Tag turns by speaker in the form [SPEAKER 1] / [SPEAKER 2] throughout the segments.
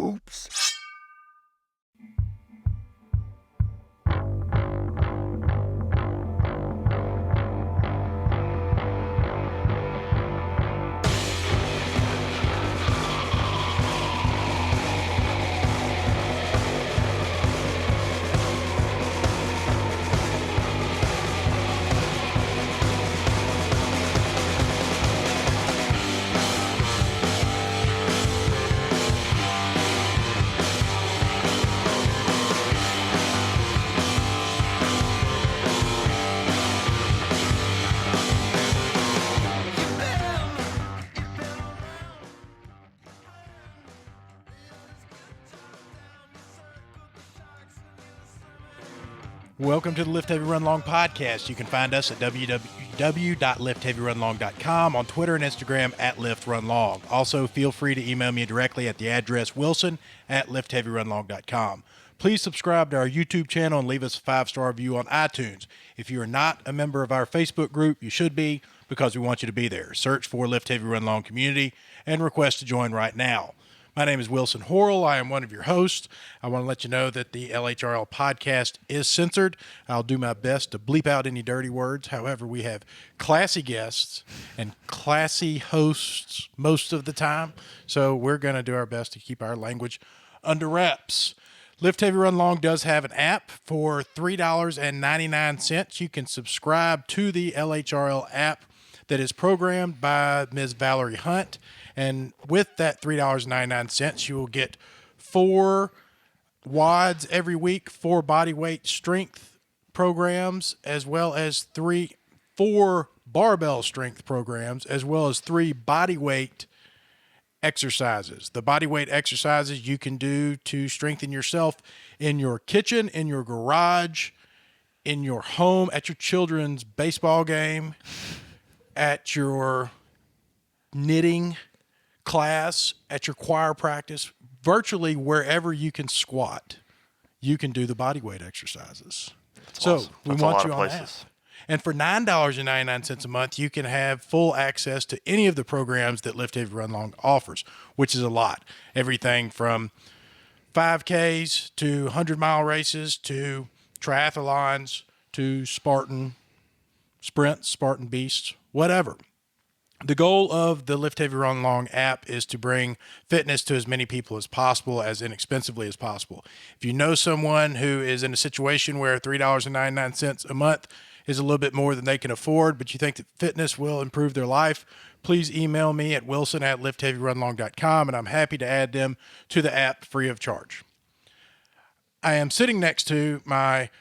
[SPEAKER 1] Oops.
[SPEAKER 2] Welcome to the Lift Heavy Run Long podcast. You can find us at www.liftheavyrunlong.com, on Twitter and Instagram at liftrunlong. Also, feel free to email me directly at the address wilson@liftheavyrunlong.com. Please subscribe to our YouTube channel and leave us a 5-star review on iTunes. If you are not a member of our Facebook group, you should be, because we want you to be there. Search for Lift Heavy Run Long Community and request to join right now. My name is Wilson Horrell. I am one of your hosts. I want to let you know that the LHRL podcast is censored. I'll do my best to bleep out any dirty words. However, we have classy guests and classy hosts most of the time, so we're going to do our best to keep our language under wraps. Lift Heavy Run Long does have an app for $3.99. You can subscribe to the LHRL app that is programmed by Ms. Valerie Hunt. And with that $3.99, you will get 4 WODs every week, 4 body weight strength programs, as well as 4 barbell strength programs, as well as 3 body weight exercises. The body weight exercises you can do to strengthen yourself in your kitchen, in your garage, in your home, at your children's baseball game, at your knitting class, at your choir practice, virtually wherever you can squat, you can do the body weight exercises.
[SPEAKER 3] That's awesome.
[SPEAKER 2] We want you on that. And for $9.99 a month, you can have full access to any of the programs that Lift Heavy Run Long offers, which is a lot. Everything from 5Ks to 100-mile races to triathlons to Spartan sprints, Spartan beasts, whatever. The goal of the Lift Heavy Run Long app is to bring fitness to as many people as possible, as inexpensively as possible. If you know someone who is in a situation where $3.99 a month is a little bit more than they can afford, but you think that fitness will improve their life, please email me at wilson@liftheavyrunlong.com, and I'm happy to add them to the app free of charge. I am sitting next to my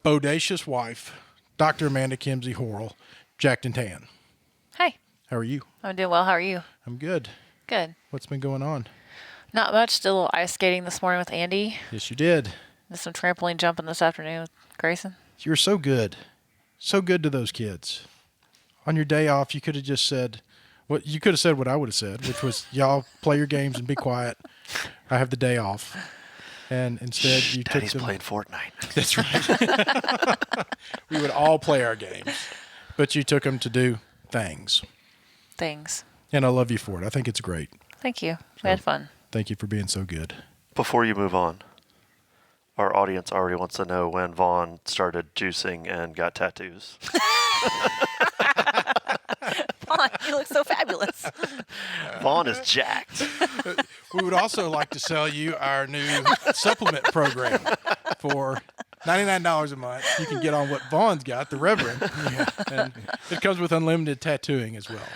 [SPEAKER 2] bodacious wife, Dr. Amanda Kimsey Horrell, jacked and tan.
[SPEAKER 4] Hi.
[SPEAKER 2] How are you?
[SPEAKER 4] I'm doing well. How are you?
[SPEAKER 2] I'm good.
[SPEAKER 4] Good.
[SPEAKER 2] What's been going on?
[SPEAKER 4] Not much. Did a little ice skating this morning with Andy.
[SPEAKER 2] Yes, you did.
[SPEAKER 4] Did some trampoline jumping this afternoon with Grayson.
[SPEAKER 2] You were so good. So good to those kids. On your day off, you could have just said what you could have said what I would have said, which was, y'all play your games and be quiet. I have the day off. And instead you
[SPEAKER 3] Daddy's
[SPEAKER 2] took them.
[SPEAKER 3] playing Fortnite.
[SPEAKER 2] That's right. We would all play our games. But you took them to do things. And I love you for it. I think it's great.
[SPEAKER 4] Thank you. We had fun.
[SPEAKER 2] Thank you for being so good.
[SPEAKER 3] Before you move on, our audience already wants to know when Vaughn started juicing and got tattoos.
[SPEAKER 4] Vaughn, you look so fabulous.
[SPEAKER 3] Vaughn is jacked.
[SPEAKER 2] We would also like to sell you our new supplement program for $99 a month. You can get on what Vaughn's got, the Reverend. And it comes with unlimited tattooing as well.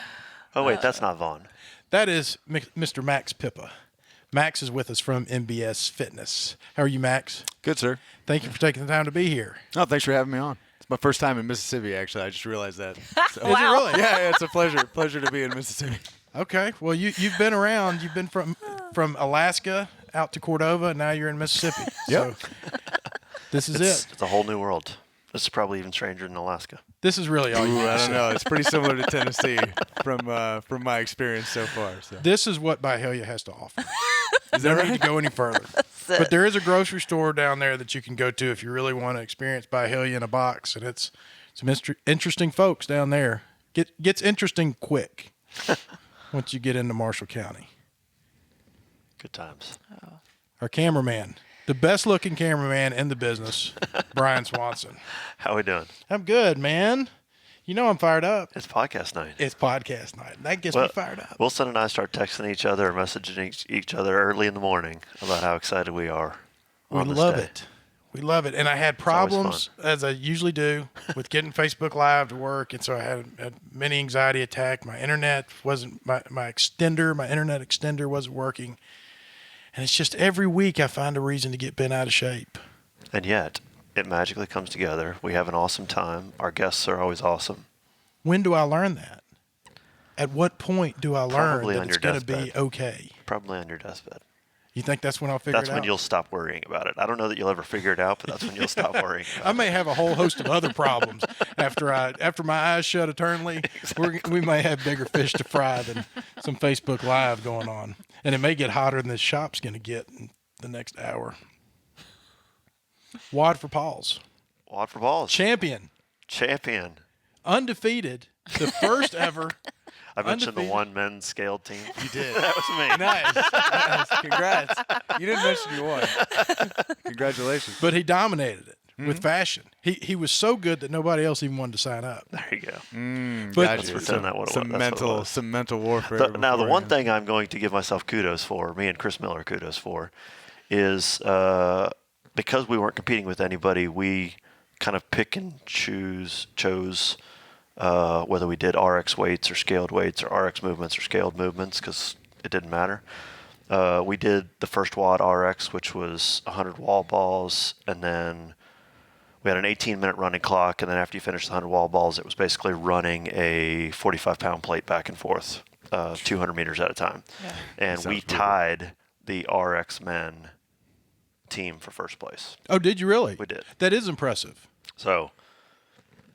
[SPEAKER 3] Oh, wait, that's not Vaughn.
[SPEAKER 2] That is Mr. Max Pippa. Max is with us from MBS Fitness. How are you, Max?
[SPEAKER 5] Good, sir.
[SPEAKER 2] Thank you for taking the time to be here.
[SPEAKER 5] Oh, thanks for having me on. It's my first time in Mississippi, actually. I just realized that. So.
[SPEAKER 2] Is it really?
[SPEAKER 5] Yeah, it's a pleasure to be in Mississippi.
[SPEAKER 2] Okay. Well, you've been around. You've been from Alaska out to Cordova, and now you're in Mississippi.
[SPEAKER 5] Yep.
[SPEAKER 2] So this is it.
[SPEAKER 3] It's a whole new world. This is probably even stranger than Alaska.
[SPEAKER 2] This is really all you need to
[SPEAKER 5] I don't
[SPEAKER 2] say.
[SPEAKER 5] know. It's pretty similar to Tennessee from my experience so far. So.
[SPEAKER 2] This is what Byhalia has to offer.
[SPEAKER 5] Is that
[SPEAKER 2] No
[SPEAKER 5] right?
[SPEAKER 2] need to go any further. But there is a grocery store down there that you can go to if you really want to experience Byhalia in a box, and it's some interesting folks down there. Gets interesting quick once you get into Marshall County.
[SPEAKER 3] Good times.
[SPEAKER 2] Our cameraman, the best looking cameraman in the business, Brian Swanson.
[SPEAKER 3] How we doing?
[SPEAKER 2] I'm good, man. You know I'm fired up.
[SPEAKER 3] It's podcast night.
[SPEAKER 2] It's podcast night. That gets me fired up.
[SPEAKER 3] Wilson and I start texting each other or messaging each other early in the morning about how excited we are.
[SPEAKER 2] We
[SPEAKER 3] on this
[SPEAKER 2] love
[SPEAKER 3] day.
[SPEAKER 2] it. We love it. And I had
[SPEAKER 3] always
[SPEAKER 2] problems,
[SPEAKER 3] fun.
[SPEAKER 2] as I usually do, with getting Facebook Live to work. And so I had many anxiety attack. My internet wasn't, my internet extender wasn't working. And it's just every week I find a reason to get bent out of shape.
[SPEAKER 3] And yet, it magically comes together. We have an awesome time. Our guests are always awesome.
[SPEAKER 2] When do I learn that? At what point do I learn
[SPEAKER 3] Probably
[SPEAKER 2] that
[SPEAKER 3] on
[SPEAKER 2] it's
[SPEAKER 3] your
[SPEAKER 2] going to be
[SPEAKER 3] deathbed.
[SPEAKER 2] okay?
[SPEAKER 3] Probably on your deathbed.
[SPEAKER 2] You think that's when I'll figure
[SPEAKER 3] That's
[SPEAKER 2] it out?
[SPEAKER 3] when you'll stop worrying about it. I don't know that you'll ever figure it out, but that's when you'll stop worrying about
[SPEAKER 2] I may have a whole host of other problems after my eyes shut eternally. We may have bigger fish to fry than some Facebook Live going on, and it may get hotter than this shop's going to get in the next hour. Wad for Paws,
[SPEAKER 3] it. Wad for balls.
[SPEAKER 2] champion, undefeated, the first ever.
[SPEAKER 3] I mentioned the
[SPEAKER 2] undefeated.
[SPEAKER 3] one men's scaled team.
[SPEAKER 5] You did.
[SPEAKER 3] That was me.
[SPEAKER 5] Nice. Congrats. You didn't mention you won. Congratulations.
[SPEAKER 2] But he dominated it with fashion. He was so good that nobody else even wanted to sign up.
[SPEAKER 3] There you go.
[SPEAKER 2] But
[SPEAKER 5] Gotcha.
[SPEAKER 3] Let's pretend that what it
[SPEAKER 5] some
[SPEAKER 3] was. That's what it was.
[SPEAKER 5] some mental warfare.
[SPEAKER 3] Now, the one
[SPEAKER 5] beforehand.
[SPEAKER 3] thing I'm going to give myself kudos for, me and Chris Miller kudos for, is because we weren't competing with anybody, we kind of pick and chose whether we did RX weights or scaled weights or RX movements or scaled movements because it didn't matter. We did the first WOD RX, which was 100 wall balls, and then we had an 18-minute running clock, and then after you finished the 100 wall balls, it was basically running a 45-pound plate back and forth, 200 meters at a time.
[SPEAKER 4] Yeah.
[SPEAKER 3] And
[SPEAKER 5] Sounds
[SPEAKER 3] we
[SPEAKER 5] brutal.
[SPEAKER 3] tied the RX men team for first place.
[SPEAKER 2] Oh, did you really?
[SPEAKER 3] We did.
[SPEAKER 2] That is impressive.
[SPEAKER 3] So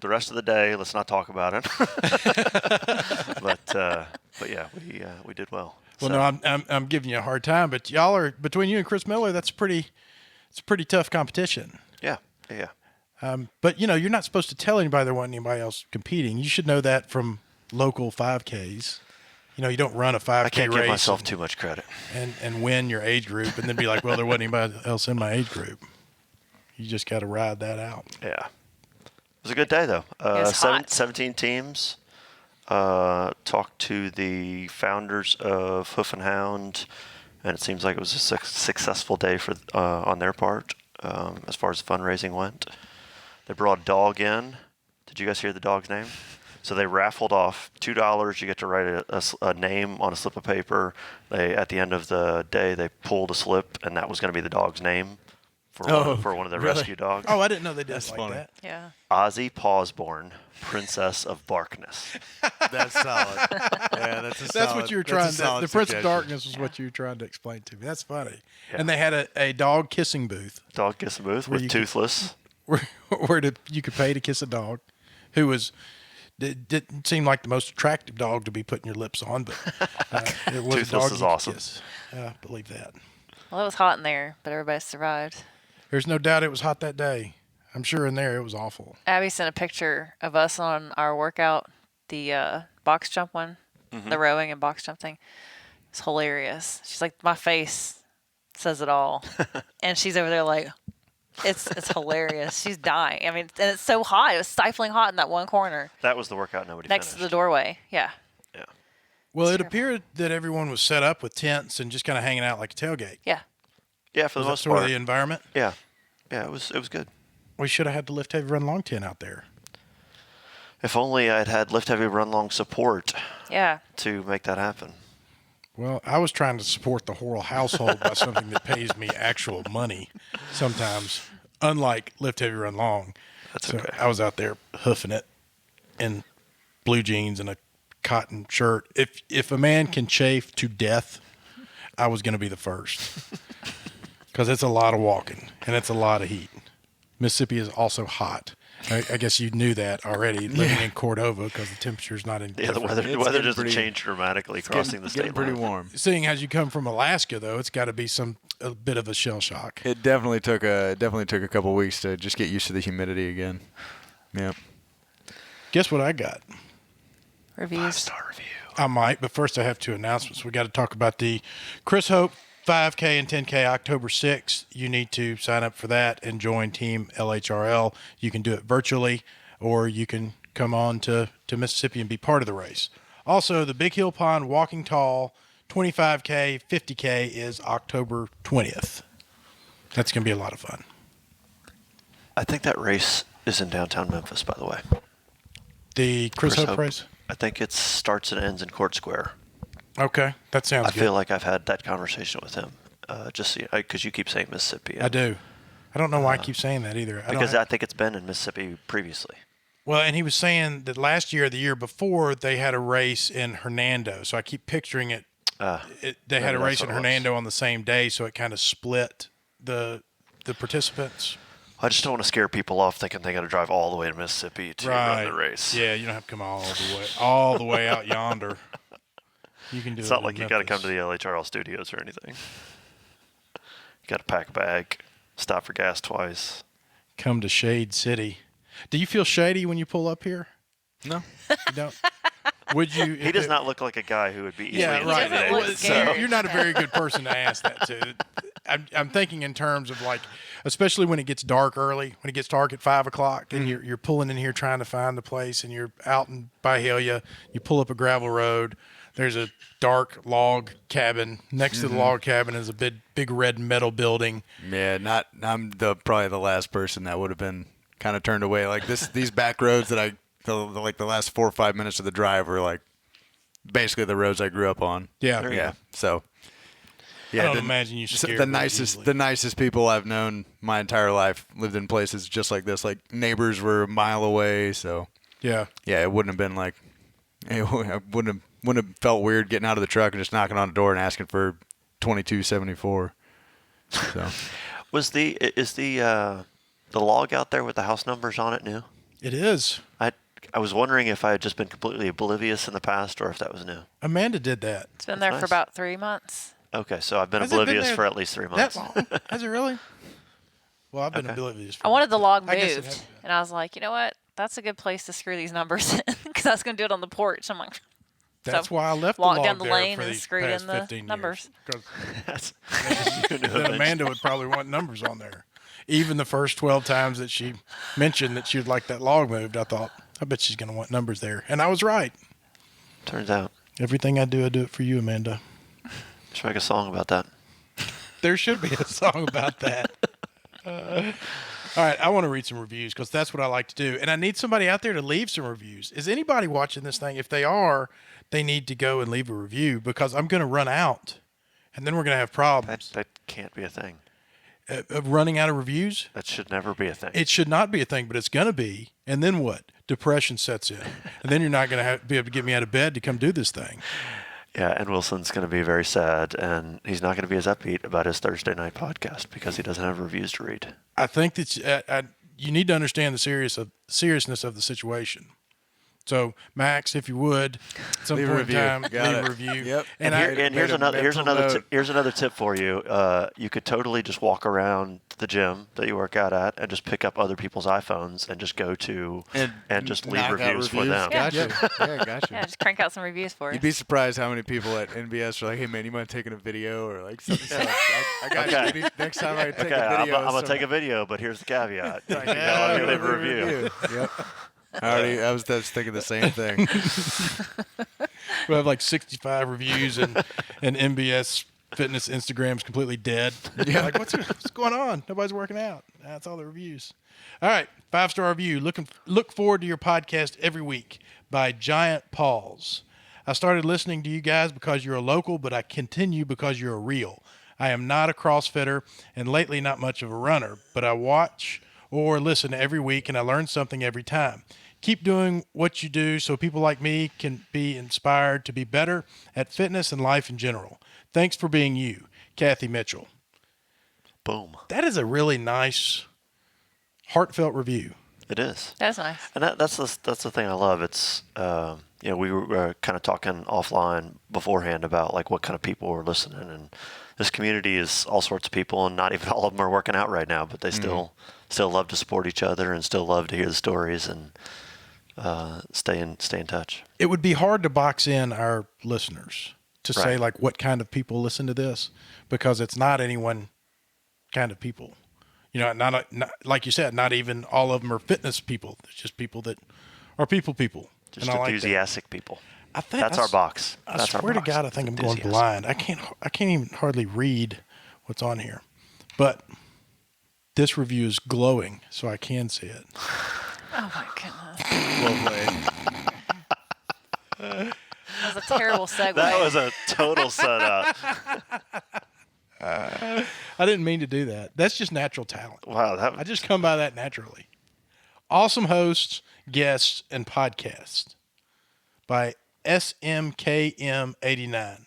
[SPEAKER 3] the rest of the day, let's not talk about it. but yeah, we did well.
[SPEAKER 2] Well,
[SPEAKER 3] So,
[SPEAKER 2] no, I'm giving you a hard time, but y'all are between you and Chris Miller. It's a pretty tough competition.
[SPEAKER 3] yeah.
[SPEAKER 2] But you're not supposed to tell anybody there wasn't anybody else competing. You should know that from local 5Ks. You don't run a 5K
[SPEAKER 3] I can't
[SPEAKER 2] race
[SPEAKER 3] give myself too much credit.
[SPEAKER 2] and win your age group and then be like, well, there wasn't anybody else in my age group. You just got to ride that out.
[SPEAKER 3] Yeah. It was a good day, though.
[SPEAKER 4] was hot.
[SPEAKER 3] 17 teams. Talked to the founders of Hoof and Hound, and it seems like it was a successful day for on their part as far as fundraising went. They brought a dog in. Did you guys hear the dog's name? So they raffled off $2. You get to write a name on a slip of paper. At the end of the day, they pulled a slip, and that was going to be the dog's name for one of the
[SPEAKER 5] really?
[SPEAKER 3] rescue dogs.
[SPEAKER 2] Oh, I didn't know they did
[SPEAKER 5] That's
[SPEAKER 2] like
[SPEAKER 5] funny.
[SPEAKER 2] that.
[SPEAKER 4] Yeah.
[SPEAKER 3] Ozzy Pawsborn, Princess of Barkness.
[SPEAKER 5] That's solid. Yeah, that's a solid.
[SPEAKER 2] That's what you were
[SPEAKER 5] that's a
[SPEAKER 2] trying to.
[SPEAKER 5] solid
[SPEAKER 2] The Prince of
[SPEAKER 5] suggestion.
[SPEAKER 2] Darkness was what you were trying to explain to me. That's funny.
[SPEAKER 3] Yeah.
[SPEAKER 2] And they had a dog kissing booth
[SPEAKER 3] Dog kissing booth
[SPEAKER 2] Where
[SPEAKER 3] with
[SPEAKER 2] you could-
[SPEAKER 3] Toothless.
[SPEAKER 2] where you could pay to kiss a dog who didn't seem like the most attractive dog to be putting your lips on, but it was a
[SPEAKER 3] Toothless
[SPEAKER 2] dog
[SPEAKER 3] is
[SPEAKER 2] you could
[SPEAKER 3] awesome.
[SPEAKER 2] kiss. I believe that.
[SPEAKER 4] Well, it was hot in there, but everybody survived.
[SPEAKER 2] There's no doubt it was hot that day. I'm sure in there it was awful.
[SPEAKER 4] Abby sent a picture of us on our workout, the box jump one, the rowing and box jump thing. It's hilarious. She's like, my face says it all. And she's over there like, it's hilarious. She's dying. I mean, and it's so hot. It was stifling hot in that one corner
[SPEAKER 3] That was the workout nobody
[SPEAKER 4] next to
[SPEAKER 3] finished.
[SPEAKER 4] the doorway. Yeah.
[SPEAKER 3] Yeah.
[SPEAKER 2] Well, it
[SPEAKER 4] terrible.
[SPEAKER 2] appeared that everyone was set up with tents and just kind of hanging out like a tailgate.
[SPEAKER 4] Yeah.
[SPEAKER 3] Yeah, for
[SPEAKER 2] Was
[SPEAKER 3] the
[SPEAKER 2] that
[SPEAKER 3] most
[SPEAKER 2] sort
[SPEAKER 3] part.
[SPEAKER 2] of the environment?
[SPEAKER 3] Yeah. Yeah, it was good.
[SPEAKER 2] We should have had the lift heavy run long tent out there.
[SPEAKER 3] If only I'd had lift heavy run long support
[SPEAKER 4] Yeah.
[SPEAKER 3] to make that happen.
[SPEAKER 2] Well, I was trying to support the whole household by something that pays me actual money sometimes, unlike lift heavy run long.
[SPEAKER 3] That's
[SPEAKER 2] So
[SPEAKER 3] okay.
[SPEAKER 2] I was out there hoofing it in blue jeans and a cotton shirt. If a man can chafe to death, I was going to be the first because it's a lot of walking and it's a lot of heat. Mississippi is also hot. I guess you knew that already living in Cordova because the temperature's not in.
[SPEAKER 3] Yeah, the weather
[SPEAKER 5] It's
[SPEAKER 3] weather
[SPEAKER 5] getting
[SPEAKER 3] doesn't
[SPEAKER 5] pretty-
[SPEAKER 3] change dramatically crossing the state
[SPEAKER 5] Getting pretty
[SPEAKER 3] line.
[SPEAKER 5] warm.
[SPEAKER 2] Seeing as you come from Alaska, though, it's got to be a bit of a shell shock.
[SPEAKER 5] It definitely took a couple weeks to just get used to the humidity again. Yep.
[SPEAKER 2] Guess what I got?
[SPEAKER 4] Reviews.
[SPEAKER 3] 5-star review.
[SPEAKER 2] I might, but first I have two announcements. We got to talk about the Chris Hope 5K and 10K October 6th. You need to sign up for that and join Team LHRL. You can do it virtually, or you can come on to Mississippi and be part of the race. Also, the Big Hill Pond Walking Tall 25K, 50K is October 20th. That's going to be a lot of fun.
[SPEAKER 3] I think that race is in downtown Memphis, by the way.
[SPEAKER 2] The Chris Hope race?
[SPEAKER 3] I think it starts and ends in Court Square.
[SPEAKER 2] Okay, that sounds
[SPEAKER 3] I
[SPEAKER 2] good.
[SPEAKER 3] feel like I've had that conversation with him, just because you keep saying Mississippi.
[SPEAKER 2] I do. I don't know why I keep saying that either.
[SPEAKER 3] I think it's been in Mississippi previously.
[SPEAKER 2] Well, and he was saying that last year or the year before, they had a race in Hernando. So I keep picturing it. They had a race in Hernando on the same day, so it kind of split the participants.
[SPEAKER 3] I just don't want to scare people off thinking they got to drive all the way to Mississippi to run the race.
[SPEAKER 2] Yeah, you don't have to come all the way out yonder. You can do it.
[SPEAKER 3] It's not like you got to come to the LHRL studios or anything. You got to pack a bag, stop for gas twice.
[SPEAKER 2] Come to Shade City. Do you feel shady when you pull up here?
[SPEAKER 5] No.
[SPEAKER 2] You don't? Would you?
[SPEAKER 3] He does not look like a guy who would be easily
[SPEAKER 2] right.
[SPEAKER 4] look scared.
[SPEAKER 2] You're not a very good person to ask that to. I'm thinking in terms of like, especially when it gets dark early, when it gets dark at 5 o'clock, and you're pulling in here trying to find the place, and you're out in Byhalia, you pull up a gravel road. There's a dark log cabin. Next to the log cabin is a big red metal building.
[SPEAKER 5] Yeah, I'm probably the last person that would have been kind of turned away. Like these back roads that the last 4 or 5 minutes of the drive were like basically the roads I grew up on.
[SPEAKER 2] Yeah.
[SPEAKER 5] Yeah. So yeah,
[SPEAKER 2] I don't imagine you scared
[SPEAKER 5] the nicest people I've known my entire life lived in places just like this. Like neighbors were a mile away, so
[SPEAKER 2] yeah,
[SPEAKER 5] it wouldn't have been like I wouldn't have felt weird getting out of the truck and just knocking on the door and asking for $22.74. So
[SPEAKER 3] is the log out there with the house numbers on it new?
[SPEAKER 2] it is.
[SPEAKER 3] I was wondering if I had just been completely oblivious in the past or if that was new.
[SPEAKER 2] Amanda did that.
[SPEAKER 4] It's been there for about 3 months.
[SPEAKER 3] Okay, so I've been
[SPEAKER 2] Has it been
[SPEAKER 3] oblivious
[SPEAKER 2] there
[SPEAKER 3] for at least 3 months.
[SPEAKER 2] That long? Has it really? Well, I've been oblivious.
[SPEAKER 4] I wanted the log
[SPEAKER 2] I guess it
[SPEAKER 4] moved,
[SPEAKER 2] has been.
[SPEAKER 4] and I was like, you know what? That's a good place to screw these numbers in because I was going to do it on the porch. I'm like,
[SPEAKER 2] That's
[SPEAKER 4] so
[SPEAKER 2] why I left the
[SPEAKER 4] walked
[SPEAKER 2] log
[SPEAKER 4] down the
[SPEAKER 2] there
[SPEAKER 4] lane
[SPEAKER 2] for
[SPEAKER 4] and
[SPEAKER 2] these
[SPEAKER 4] screwed
[SPEAKER 2] past
[SPEAKER 4] in the
[SPEAKER 2] 15
[SPEAKER 4] numbers.
[SPEAKER 2] Years, 'cause then Amanda would probably want numbers on there. Even the first 12 times that she mentioned that she would like that log moved, I thought, I bet she's going to want numbers there. And I was right.
[SPEAKER 3] Turns out.
[SPEAKER 2] Everything I do it for you, Amanda.
[SPEAKER 3] Should make a song about that.
[SPEAKER 2] There should be a song about that. All right, I want to read some reviews because that's what I like to do. And I need somebody out there to leave some reviews. Is anybody watching this thing? If they are, they need to go and leave a review because I'm going to run out. And then we're going to have problems.
[SPEAKER 3] That can't be a thing.
[SPEAKER 2] Of running out of reviews?
[SPEAKER 3] That should never be a thing.
[SPEAKER 2] It should not be a thing, but it's going to be. And then what? Depression sets in. And then you're not going to be able to get me out of bed to come do this thing.
[SPEAKER 3] Yeah, and Wilson's going to be very sad, and he's not going to be as upbeat about his Thursday night podcast because he doesn't have reviews to read.
[SPEAKER 2] I think that you need to understand the seriousness of the situation. So, Max, if you would, at some point in time, leave a review.
[SPEAKER 5] Yep.
[SPEAKER 3] And here's another tip for you. You could totally just walk around the gym that you work out at and just pick up other people's iPhones and just go to and just leave reviews for them.
[SPEAKER 5] Gotcha. Yeah, gotcha.
[SPEAKER 4] Yeah, just crank out some reviews for us.
[SPEAKER 5] You'd be surprised how many people at NBS are like, "Hey man, you mind taking a video or like something?" I got you. Next time I take a video,
[SPEAKER 3] I'm gonna take a video, but here's the caveat.
[SPEAKER 5] Like,
[SPEAKER 3] You gotta let me leave a review.
[SPEAKER 5] Yep. I was thinking the same thing.
[SPEAKER 2] We have like 65 reviews, and MBS Fitness Instagram's completely dead. Yeah. Like, what's going on? Nobody's working out. That's all the reviews. All right, 5-star review. Look forward to your podcast every week by Giant Paws. I started listening to you guys because you're a local, but I continue because you're a real. I am not a CrossFitter and lately not much of a runner, but I watch or listen every week, and I learn something every time. Keep doing what you do so people like me can be inspired to be better at fitness and life in general. Thanks for being you, Kathy Mitchell.
[SPEAKER 3] Boom.
[SPEAKER 2] That is a really nice, heartfelt review.
[SPEAKER 3] It is.
[SPEAKER 4] That's nice.
[SPEAKER 3] And that's the thing I love. It's we were kind of talking offline beforehand about like what kind of people were listening, and this community is all sorts of people, and not even all of them are working out right now, but they still love to support each other and still love to hear the stories and stay in touch.
[SPEAKER 2] It would be hard to box in our listeners. to say like what kind of people listen to this, because it's not any one kind of people. You know, not like you said, not even all of them are fitness people. It's just people that are people.
[SPEAKER 3] Just
[SPEAKER 2] and I
[SPEAKER 3] enthusiastic people.
[SPEAKER 2] I think
[SPEAKER 3] That's our box.
[SPEAKER 2] I
[SPEAKER 3] That's
[SPEAKER 2] swear
[SPEAKER 3] our
[SPEAKER 2] to
[SPEAKER 3] box.
[SPEAKER 2] God, I think I'm going
[SPEAKER 3] Enthusiastic.
[SPEAKER 2] blind. I can't even hardly read what's on here, but this review is glowing, so I can see it.
[SPEAKER 4] Oh my goodness.
[SPEAKER 5] Well played.
[SPEAKER 4] That was a terrible segue.
[SPEAKER 3] That was a total setup.
[SPEAKER 2] I didn't mean to do that. That's just natural talent.
[SPEAKER 3] Wow,
[SPEAKER 2] I just come by that naturally. Awesome hosts, guests, and podcasts by SMKM89.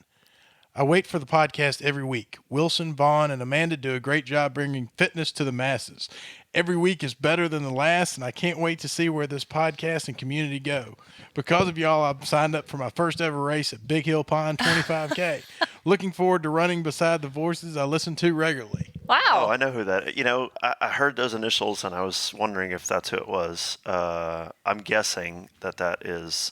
[SPEAKER 2] I wait for the podcast every week. Wilson, Vaughn, and Amanda do a great job bringing fitness to the masses. Every week is better than the last, and I can't wait to see where this podcast and community go. Because of y'all, I've signed up for my first ever race at Big Hill Pond 25K. Looking forward to running beside the voices I listen to regularly.
[SPEAKER 4] Wow.
[SPEAKER 3] Oh, I know who that. You know, I heard those initials, and I was wondering if that's who it was. I'm guessing that is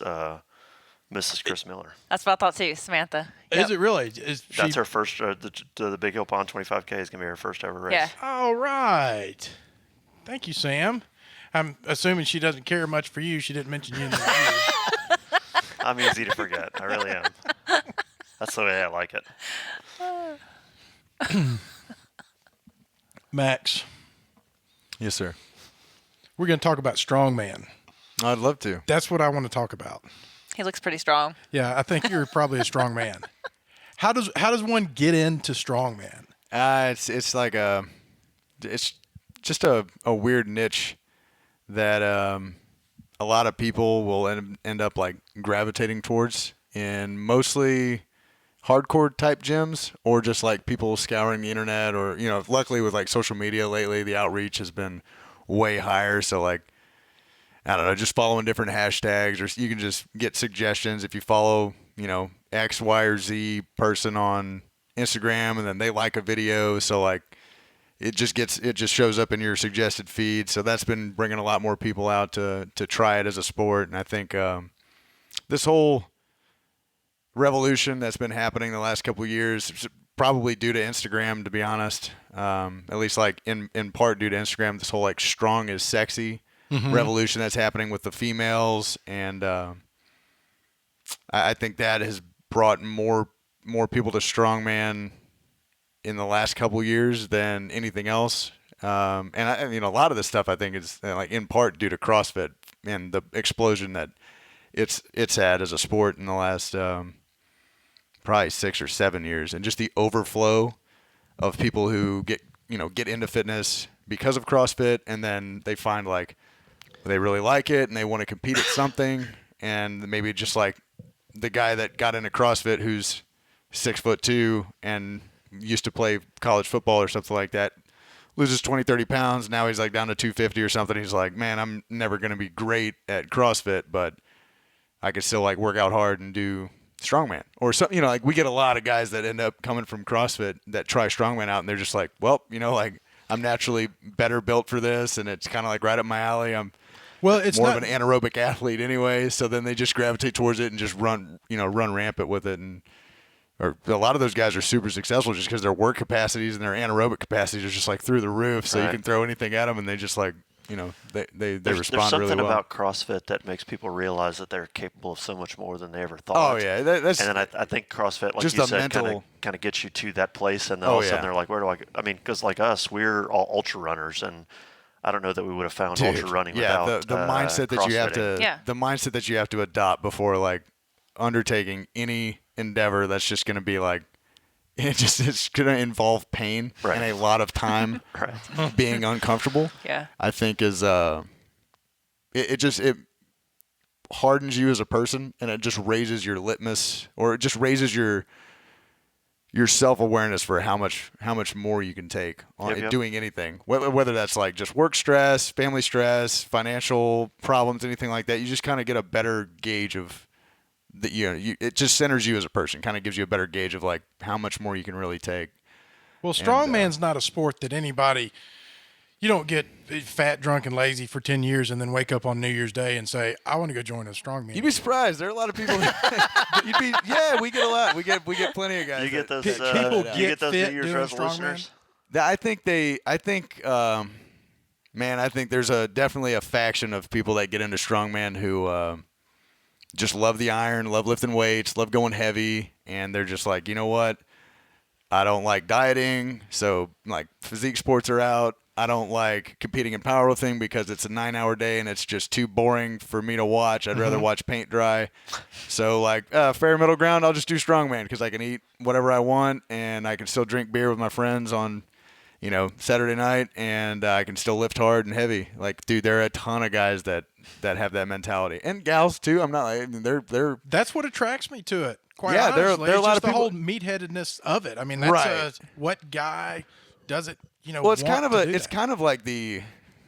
[SPEAKER 3] Mrs. Chris Miller.
[SPEAKER 4] That's what I thought too, Samantha.
[SPEAKER 2] Is it really? Is she...
[SPEAKER 3] That's her first. The Big Hill Pond 25K is gonna be her first ever race.
[SPEAKER 4] Yeah.
[SPEAKER 2] All right. Thank you, Sam. I'm assuming she doesn't care much for you. She didn't mention you in the review.
[SPEAKER 3] I'm easy to forget. I really am. That's the way I like it.
[SPEAKER 2] Max,
[SPEAKER 5] Yes, sir.
[SPEAKER 2] we're going to talk about Strongman.
[SPEAKER 5] I'd love to.
[SPEAKER 2] That's what I want to talk about.
[SPEAKER 4] He looks pretty strong.
[SPEAKER 2] Yeah, I think you're probably a strong man. How does one get into Strongman?
[SPEAKER 5] It's like it's just a weird niche that a lot of people will end up like gravitating towards, in mostly hardcore type gyms, or just like people scouring the internet, or luckily with like social media lately, the outreach has been way higher. So like, I don't know, just following different hashtags, or you can just get suggestions if you follow, X, Y, or Z person on Instagram, and then they like a video. So like, it just shows up in your suggested feed. So that's been bringing a lot more people out to try it as a sport. And I think this whole revolution that's been happening the last couple of years, probably due to Instagram, to be honest, at least like in part due to Instagram, this whole like strong is sexy revolution that's happening with the females. And I think that has brought more people to strongman in the last couple of years than anything else. And a lot of this stuff I think is like in part due to CrossFit and the explosion that it's had as a sport in the last probably 6 or 7 years, and just the overflow of people who get into fitness because of CrossFit, and then they find like they really like it and they want to compete at something, and maybe just like the guy that got into CrossFit who's 6'2" and used to play college football or something like that, loses 20, 30 pounds. Now he's like down to 250 or something. He's like, man, I'm never going to be great at CrossFit, but I could still like work out hard and do strongman or something. Like we get a lot of guys that end up coming from CrossFit that try strongman out, and they're just like, well, like I'm naturally better built for this, and it's kind of like right up my alley. It's more of an anaerobic athlete anyway, so then they just gravitate towards it and just run rampant with it. And or a lot of those guys are super successful just because their work capacities and their anaerobic capacities are just like through the roof. So you can throw anything at them, and they just like, they respond really well.
[SPEAKER 3] There's something about CrossFit that makes people realize that they're capable of so much more than they ever thought.
[SPEAKER 5] Oh yeah, that's,
[SPEAKER 3] and then I think CrossFit, like
[SPEAKER 5] just
[SPEAKER 3] you
[SPEAKER 5] a
[SPEAKER 3] said,
[SPEAKER 5] mental
[SPEAKER 3] kind of gets you to that place, and then all of a sudden they're like, where do I go? I mean, because like us, we're all ultra runners, and I don't know that we would have found ultra running without
[SPEAKER 5] the mindset that you have to the mindset that you have to adopt before like undertaking any endeavor that's just going to be like it's going to involve pain and a lot of time being uncomfortable.
[SPEAKER 4] Yeah,
[SPEAKER 5] I think is it hardens you as a person, and it just raises your litmus, or it just raises your self-awareness for how much more you can take on doing anything, whether that's like just work stress, family stress, financial problems, anything like that. You just kind of get a better gauge of it just centers you as a person, kind of gives you a better gauge of like how much more you can really take.
[SPEAKER 2] Well, strongman's not a sport that anybody, You don't get fat, drunk, and lazy for 10 years and then wake up on New Year's Day and say, I want to go join a strongman.
[SPEAKER 5] You'd be surprised. There are a lot of people. We get a lot. We get plenty of guys.
[SPEAKER 3] You get those.
[SPEAKER 2] People
[SPEAKER 3] you
[SPEAKER 2] get
[SPEAKER 3] get those
[SPEAKER 2] fit
[SPEAKER 3] New Year's
[SPEAKER 2] doing
[SPEAKER 3] resolutioners.
[SPEAKER 5] I think there's definitely a faction of people that get into strongman who just love the iron, love lifting weights, love going heavy, and they're just like, you know what? I don't like dieting, so like physique sports are out. I don't like competing in powerlifting because it's a 9-hour day and it's just too boring for me to watch. I'd rather watch paint dry. So like fair middle ground, I'll just do strongman because I can eat whatever I want and I can still drink beer with my friends on, Saturday night, and I can still lift hard and heavy. Like, dude, there are a ton of guys that have that mentality, and gals too. I'm not like they're.
[SPEAKER 2] That's what attracts me to it. Quite
[SPEAKER 5] Yeah,
[SPEAKER 2] honestly.
[SPEAKER 5] there are a lot
[SPEAKER 2] It's
[SPEAKER 5] of
[SPEAKER 2] the
[SPEAKER 5] people.
[SPEAKER 2] whole meatheadedness of it. I mean, that's
[SPEAKER 5] Right.
[SPEAKER 2] What guy doesn't,
[SPEAKER 5] Well, it's kind of
[SPEAKER 2] it's
[SPEAKER 5] kind of like the.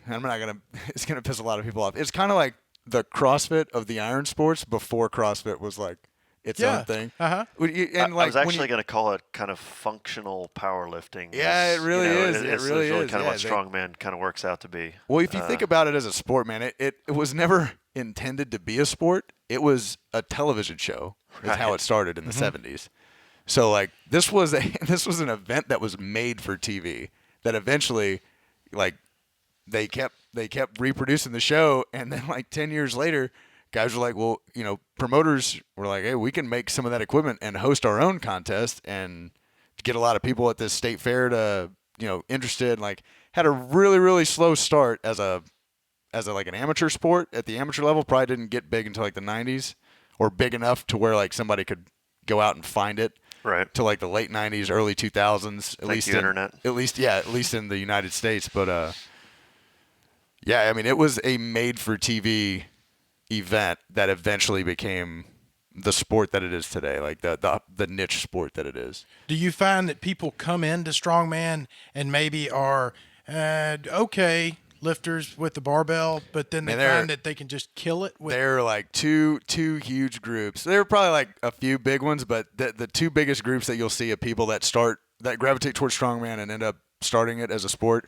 [SPEAKER 5] I'm not gonna. It's gonna piss a lot of people off. It's kind of like the CrossFit of the iron sports before CrossFit was like its own thing.
[SPEAKER 2] Uh-huh.
[SPEAKER 5] And
[SPEAKER 3] I was actually going to call it kind of functional powerlifting.
[SPEAKER 5] Yeah, it really is. It
[SPEAKER 3] It's
[SPEAKER 5] really is.
[SPEAKER 3] kind of
[SPEAKER 5] Yeah,
[SPEAKER 3] what strongman kind of works out to be.
[SPEAKER 5] Well, if you think about it as a sport, man, it was never intended to be a sport. It was a television show. Is how it started in the 70s. So like this was an event that was made for TV that eventually like they kept reproducing the show, and then like 10 years later guys were like, well, promoters were like, hey, we can make some of that equipment and host our own contest and get a lot of people at this state fair to, interested. Like, had a really, really slow start as like an amateur sport at the amateur level. Probably didn't get big until like the 90s, or big enough to where like somebody could go out and find it.
[SPEAKER 3] Right.
[SPEAKER 5] To like the late 90s, early 2000s, at least
[SPEAKER 3] the internet.
[SPEAKER 5] At least in the United States. But yeah, I mean, it was a made-for-TV event that eventually became the sport that it is today, like the niche sport that it is.
[SPEAKER 2] Do you find that people come into strongman and maybe are okay lifters with the barbell, but then they find that they can just kill it with?
[SPEAKER 5] There are like two huge groups. There are probably like a few big ones, but the two biggest groups that you'll see of people that gravitate towards strongman and end up starting it as a sport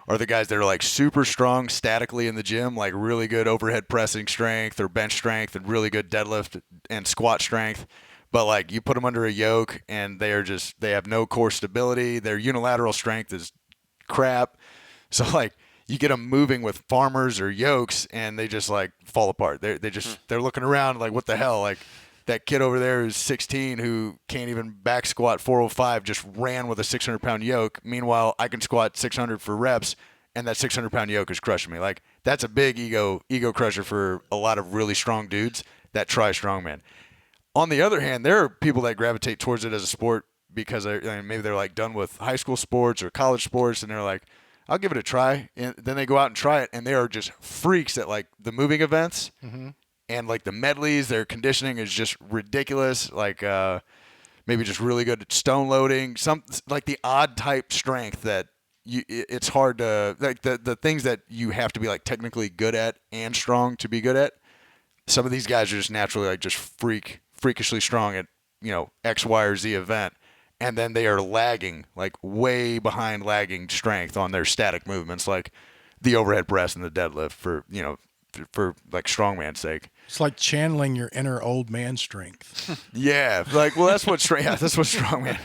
[SPEAKER 5] are the guys that are like super strong statically in the gym, like really good overhead pressing strength or bench strength and really good deadlift and squat strength. But like you put them under a yoke and they have no core stability. Their unilateral strength is crap. So like you get them moving with farmers or yokes and they just like fall apart. They're looking around like, what the hell? Like that kid over there who's 16 who can't even back squat 405 just ran with a 600-pound yoke. Meanwhile, I can squat 600 for reps, and that 600-pound yoke is crushing me. Like, that's a big ego crusher for a lot of really strong dudes that try strongman. On the other hand, there are people that gravitate towards it as a sport because maybe they're like done with high school sports or college sports, and they're like, I'll give it a try. And then they go out and try it, and they are just freaks at like the moving events. Mm-hmm. And like the medleys, their conditioning is just ridiculous. Like maybe just really good at stone loading, some like the odd type strength that it's hard to like the things that you have to be like technically good at and strong to be good at. Some of these guys are just naturally like just freakishly strong at X, Y, or Z event, and then they are lagging like way behind lagging strength on their static movements, like the overhead press and the deadlift for like strongman's sake.
[SPEAKER 2] It's like channeling your inner old man strength.
[SPEAKER 5] Yeah, like that's what strongman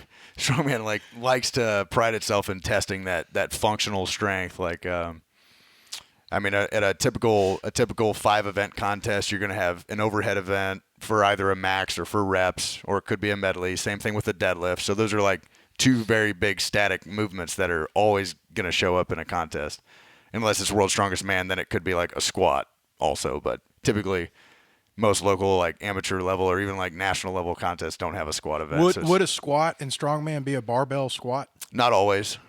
[SPEAKER 5] like likes to pride itself in testing that functional strength. Like, I mean, at a typical 5-event contest, you're going to have an overhead event for either a max or for reps, or it could be a medley. Same thing with the deadlift. So those are like two very big static movements that are always going to show up in a contest. Unless it's World's Strongest Man, then it could be like a squat also. But typically, most local like amateur level or even like national level contests don't have a squat event.
[SPEAKER 2] Would a squat in strongman be a barbell squat?
[SPEAKER 5] Not always.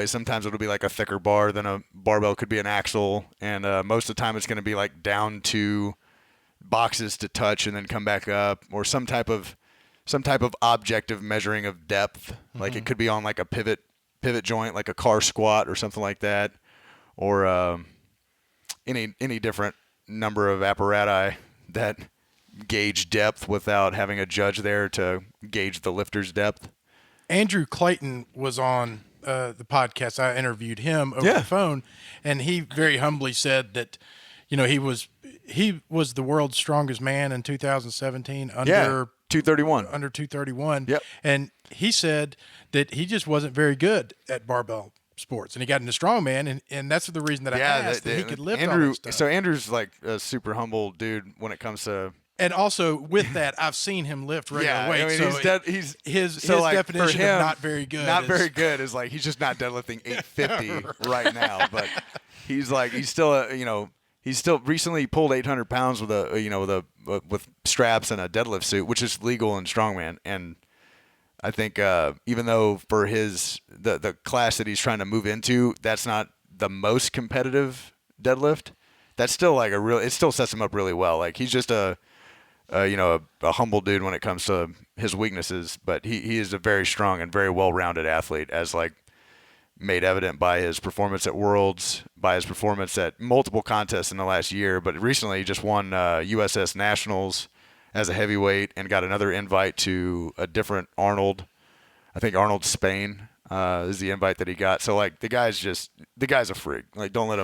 [SPEAKER 5] Sometimes it'll be like a thicker bar than a barbell could be an axle, and most of the time it's going to be like down to boxes to touch and then come back up, or some type of objective measuring of depth. Mm-hmm. Like it could be on like a pivot joint, like a car squat or something like that, or any different number of apparati that gauge depth without having a judge there to gauge the lifter's depth.
[SPEAKER 2] Andrew Clayton was on the podcast, I interviewed him over
[SPEAKER 5] Yeah.
[SPEAKER 2] the phone, and he very humbly said that, he was the world's strongest man in 2017 under
[SPEAKER 5] 231.
[SPEAKER 2] under 231.
[SPEAKER 5] Yep.
[SPEAKER 2] And he said that he just wasn't very good at barbell sports, and he got into strongman, and that's the reason that I asked that he could lift all that stuff.
[SPEAKER 5] So Andrew's like a super humble dude when it comes to.
[SPEAKER 2] And also with that, I've seen him lift regular weight.
[SPEAKER 5] I mean,
[SPEAKER 2] so his definition of not very good.
[SPEAKER 5] Not very good is like he's just not deadlifting 850 right now, but he's still recently pulled 800 pounds with straps and a deadlift suit, which is legal in strongman. And I think even though for the class that he's trying to move into, that's not the most competitive deadlift. That's still it still sets him up really well. Like he's just a humble dude when it comes to his weaknesses, but he is a very strong and very well-rounded athlete, as like made evident by his performance at Worlds, by his performance at multiple contests in the last year. But recently he just won USS Nationals as a heavyweight and got another invite to a different Arnold. I think Arnold Spain is the invite that he got. So like the guy's a freak. Like don't let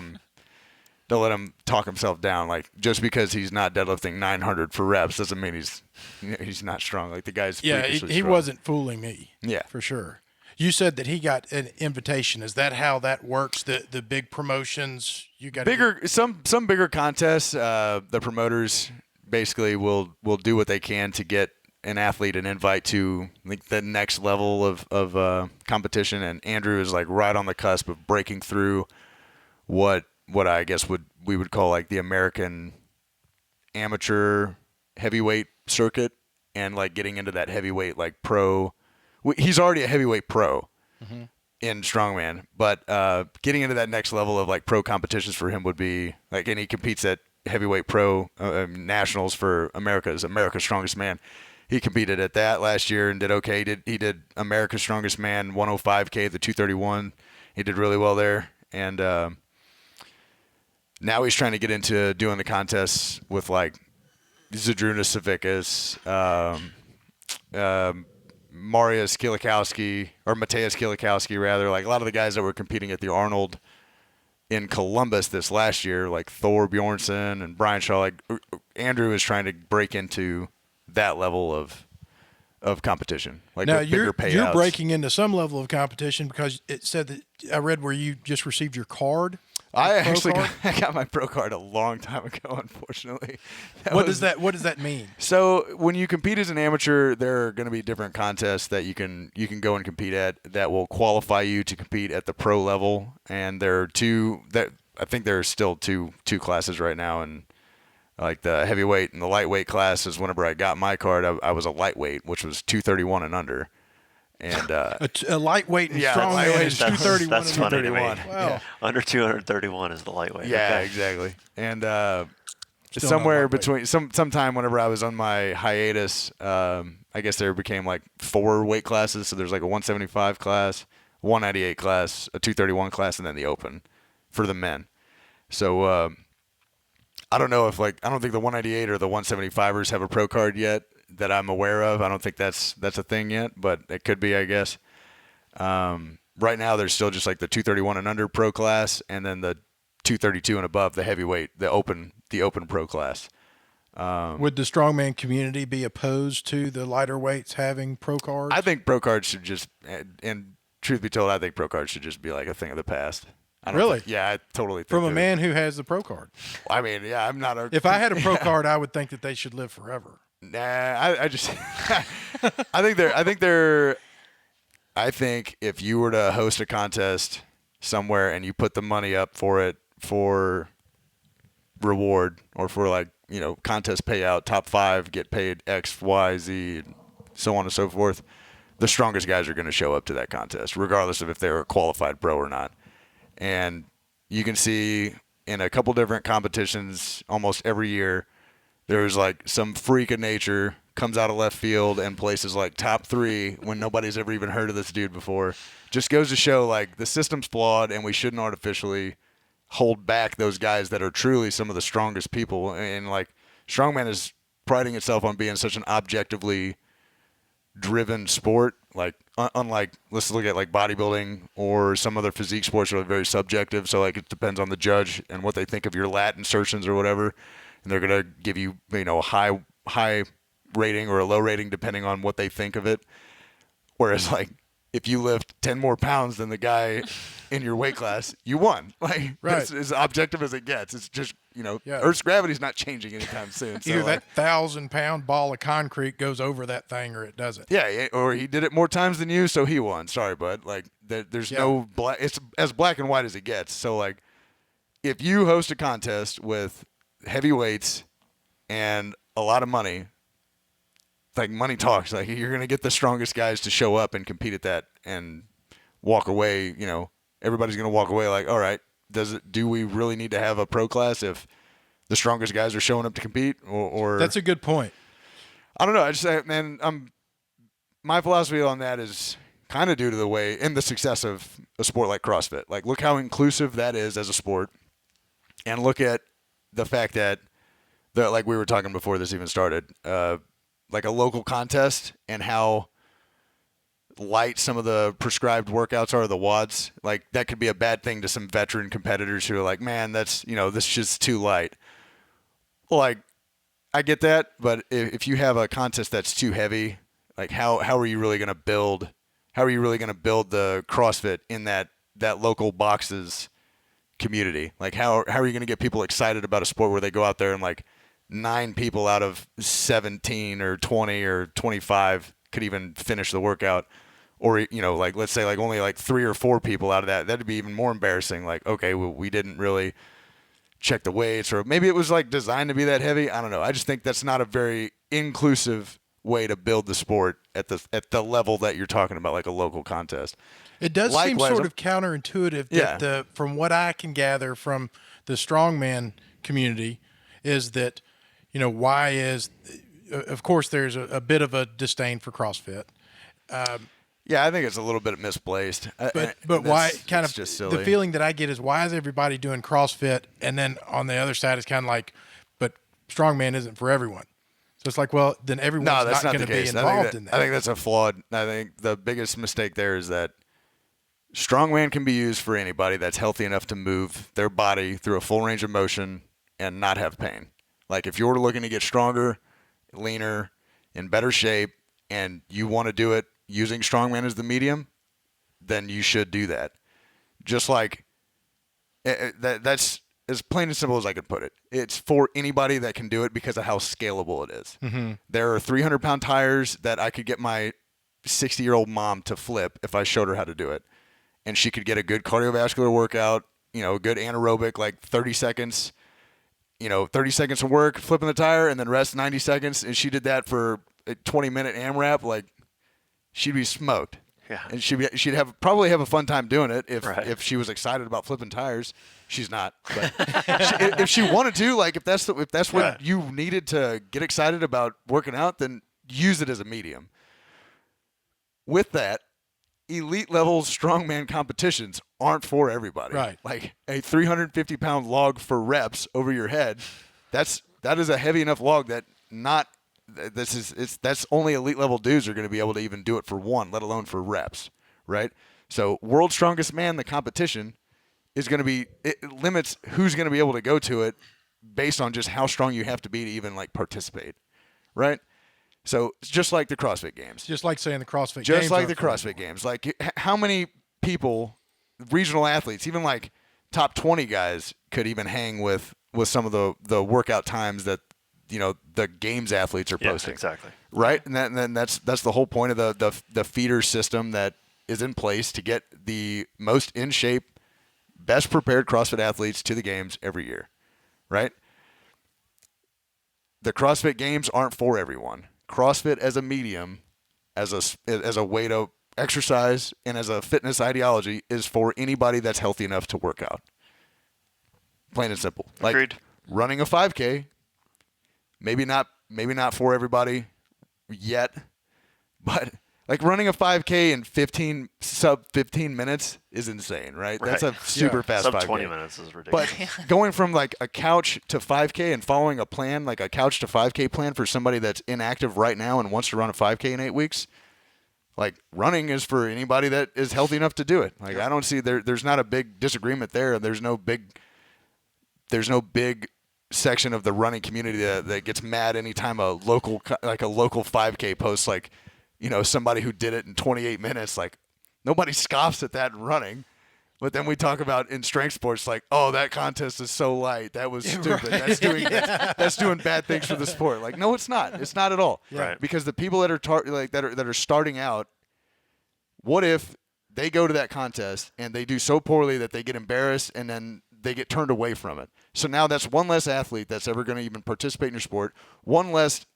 [SPEAKER 5] him talk himself down. Like just because he's not deadlifting 900 for reps doesn't mean he's not strong. Like the guy's freakishly
[SPEAKER 2] he
[SPEAKER 5] strong.
[SPEAKER 2] wasn't fooling me.
[SPEAKER 5] Yeah,
[SPEAKER 2] for sure. You said that he got an invitation. Is that how that works? The big promotions you got
[SPEAKER 5] some bigger contests. The promoters basically will do what they can to get an athlete an invite to like the next level of competition. And Andrew is like right on the cusp of breaking through what I guess we would call like the American amateur heavyweight circuit, and like getting into that heavyweight like pro. He's already a heavyweight pro in strongman, but getting into that next level of like pro competitions for him would be like, and he competes at heavyweight pro nationals for America's Strongest Man. He competed at that last year and did okay. He did America's Strongest Man 105K, the 231. He did really well there, and now he's trying to get into doing the contests with like Zadrunas Savickas, Mariusz Kielikowski, or Mateusz Kielikowski rather, like a lot of the guys that were competing at the Arnold in Columbus this last year, like Thor Bjornsson and Brian Shaw. Like Andrew is trying to break into that level of competition, like
[SPEAKER 2] now
[SPEAKER 5] with bigger payouts.
[SPEAKER 2] You're breaking into some level of competition because it said that I read where you just received your card.
[SPEAKER 5] I actually got my pro card a long time ago, unfortunately.
[SPEAKER 2] What does that mean?
[SPEAKER 5] So when you compete as an amateur, there are going to be different contests that you can go and compete at that will qualify you to compete at the pro level. And there are I think there are still two classes right now, and like the heavyweight and the lightweight classes. Whenever I got my card, I was a lightweight, which was 231 and under. And
[SPEAKER 2] a lightweight and strongman is 231.
[SPEAKER 3] That's funny to me.
[SPEAKER 2] Wow.
[SPEAKER 3] Yeah. Under 231 is the lightweight.
[SPEAKER 5] Yeah,
[SPEAKER 3] okay.
[SPEAKER 5] Exactly. And
[SPEAKER 2] Still
[SPEAKER 5] somewhere between sometime whenever I was on my hiatus, I guess there became like 4 weight classes. So there's like a 175 class, 198 class, a 231 class, and then the open for the men. So I don't know if I don't think the 198 or the 175ers have a pro card yet that I'm aware of. I don't think that's a thing yet, but it could be, I guess. Right now, there's still just like the 231 and under pro class, and then the 232 and above, the heavyweight, the open pro class.
[SPEAKER 2] Would the strongman community be opposed to the lighter weights having pro cards?
[SPEAKER 5] I think pro cards should just, and truth be told, I think pro cards should just be like a thing of the past.
[SPEAKER 2] Really?
[SPEAKER 5] Yeah, I totally think
[SPEAKER 2] From a man who has the pro card.
[SPEAKER 5] I mean, yeah, I'm not a.
[SPEAKER 2] If I had a pro card, I would think that they should live forever.
[SPEAKER 5] Nah, I just I think if you were to host a contest somewhere and you put the money up for it for reward or for like, contest payout, top 5 get paid X, Y, Z, and so on and so forth, the strongest guys are going to show up to that contest, regardless of if they're a qualified pro or not. And you can see in a couple different competitions almost every year, there's like some freak of nature comes out of left field and places like top 3 when nobody's ever even heard of this dude before. Just goes to show like the system's flawed and we shouldn't artificially hold back those guys that are truly some of the strongest people. And like strongman is priding itself on being such an objectively driven sport. Like unlike, let's look at like bodybuilding or some other physique sports that are very subjective. So like it depends on the judge and what they think of your lat insertions or whatever, and they're gonna give you a high rating or a low rating depending on what they think of it. Whereas like if you lift 10 more pounds than the guy in your weight class, you won. Like
[SPEAKER 2] Right.
[SPEAKER 5] it's as objective as it gets. It's just
[SPEAKER 2] Yeah.
[SPEAKER 5] Earth's gravity's not changing anytime soon. So
[SPEAKER 2] Either
[SPEAKER 5] like,
[SPEAKER 2] that 1,000-pound ball of concrete goes over that thing or it doesn't.
[SPEAKER 5] yeah, or he did it more times than you, so he won. Sorry, bud. Like there's no black. It's as black and white as it gets. So like, if you host a contest with heavy weights and a lot of money, like money talks. Like you're gonna get the strongest guys to show up and compete at that and walk away. Everybody's gonna walk away like, all right, do we really need to have a pro class if the strongest guys are showing up to compete? Or
[SPEAKER 2] That's a good point.
[SPEAKER 5] I don't know. I just say, man, my philosophy on that is kind of due to the way and the success of a sport like CrossFit. Like, look how inclusive that is as a sport, and look at the fact that, like we were talking before this even started, like a local contest and how light some of the prescribed workouts are, the WODs. Like, that could be a bad thing to some veteran competitors who are like, man, that's, this is just too light. Like, I get that, but if you have a contest that's too heavy, like how are you really going to build? How are you really going to build the CrossFit in that local boxes community? Like how are you going to get people excited about a sport where they go out there and like 9 people out of 17 or 20 or 25 could even finish the workout, or like let's say like only like 3 or 4 people out of that'd be even more embarrassing. Like, okay, well, we didn't really check the weights, or maybe it was like designed to be that heavy. I don't know. I just think that's not a very inclusive way to build the sport at the level that you're talking about, like a local contest.
[SPEAKER 2] It does seem
[SPEAKER 5] Likewise,
[SPEAKER 2] sort of counterintuitive that from what I can gather from the strongman community is that, why is, of course, there's a bit of a disdain for CrossFit.
[SPEAKER 5] Yeah, I think it's a little bit misplaced.
[SPEAKER 2] But why kind of
[SPEAKER 5] just silly.
[SPEAKER 2] the feeling that I get is, why is everybody doing CrossFit? And then on the other side, it's kind of like, but strongman isn't for everyone. So it's like, well, then everyone's not going to be involved in that.
[SPEAKER 5] I think that's a flawed. I think the biggest mistake there is that strongman can be used for anybody that's healthy enough to move their body through a full range of motion and not have pain. Like if you're looking to get stronger, leaner, in better shape, and you want to do it using strongman as the medium, then you should do that. Just like that's as plain and simple as I could put it. It's for anybody that can do it because of how scalable it is. Mm-hmm. There are 300-pound tires that I could get my 60-year-old mom to flip if I showed her how to do it. And she could get a good cardiovascular workout, a good anaerobic, like 30 seconds, 30 seconds of work, flipping the tire, and then rest 90 seconds. And she did that for a 20-minute AMRAP. Like, she'd be smoked.
[SPEAKER 3] Yeah.
[SPEAKER 5] And she'd probably have a fun time doing it if she was excited about flipping tires. She's not. But if she wanted to, like if that's what you needed to get excited about working out, then use it as a medium. With that, elite level strongman competitions aren't for everybody.
[SPEAKER 2] Right.
[SPEAKER 5] Like a 350-pound log for reps over your head, that is a heavy enough log that that's only elite level dudes are going to be able to even do it for one, let alone for reps, right? So World's Strongest Man, the competition, is going to be, it limits who's going to be able to go to it based on just how strong you have to be to even like participate, right? So it's just like the CrossFit Games.
[SPEAKER 2] Just like saying the CrossFit Games.
[SPEAKER 5] Just like the CrossFit Games. Like how many people, regional athletes, even like top 20 guys could even hang with some of the workout times that the games athletes are posting.
[SPEAKER 3] Yes, exactly.
[SPEAKER 5] Right? And then that's the whole point of the feeder system that is in place to get the most in shape, best prepared CrossFit athletes to the games every year. Right? The CrossFit Games aren't for everyone. CrossFit as a medium, as a way to exercise and as a fitness ideology is for anybody that's healthy enough to work out. Plain and simple. Like
[SPEAKER 3] Agreed.
[SPEAKER 5] Running a 5K, maybe not for everybody yet, but like running a 5K in sub 15 minutes is insane, right? That's a super fast
[SPEAKER 3] sub
[SPEAKER 5] 5K.
[SPEAKER 3] 20 minutes is ridiculous.
[SPEAKER 5] But going from like a couch to 5K and following a plan, like a couch to 5K plan for somebody that's inactive right now and wants to run a 5K in 8 weeks, Like, running is for anybody that is healthy enough to do it. Like, I don't see there's not a big disagreement there. There's no big section of the running community that gets mad anytime a local 5K posts, like, you know, somebody who did it in 28 minutes. Like, nobody scoffs at that in running. But then we talk about in strength sports, like, oh, that contest is so light. That was stupid. Right. That's doing bad things for the sport. Like, no, it's not. It's not at all.
[SPEAKER 3] Right.
[SPEAKER 5] Because the people that are starting out, what if they go to that contest and they do so poorly that they get embarrassed and then they get turned away from it? So now that's one less athlete that's ever going to even participate in your sport. One less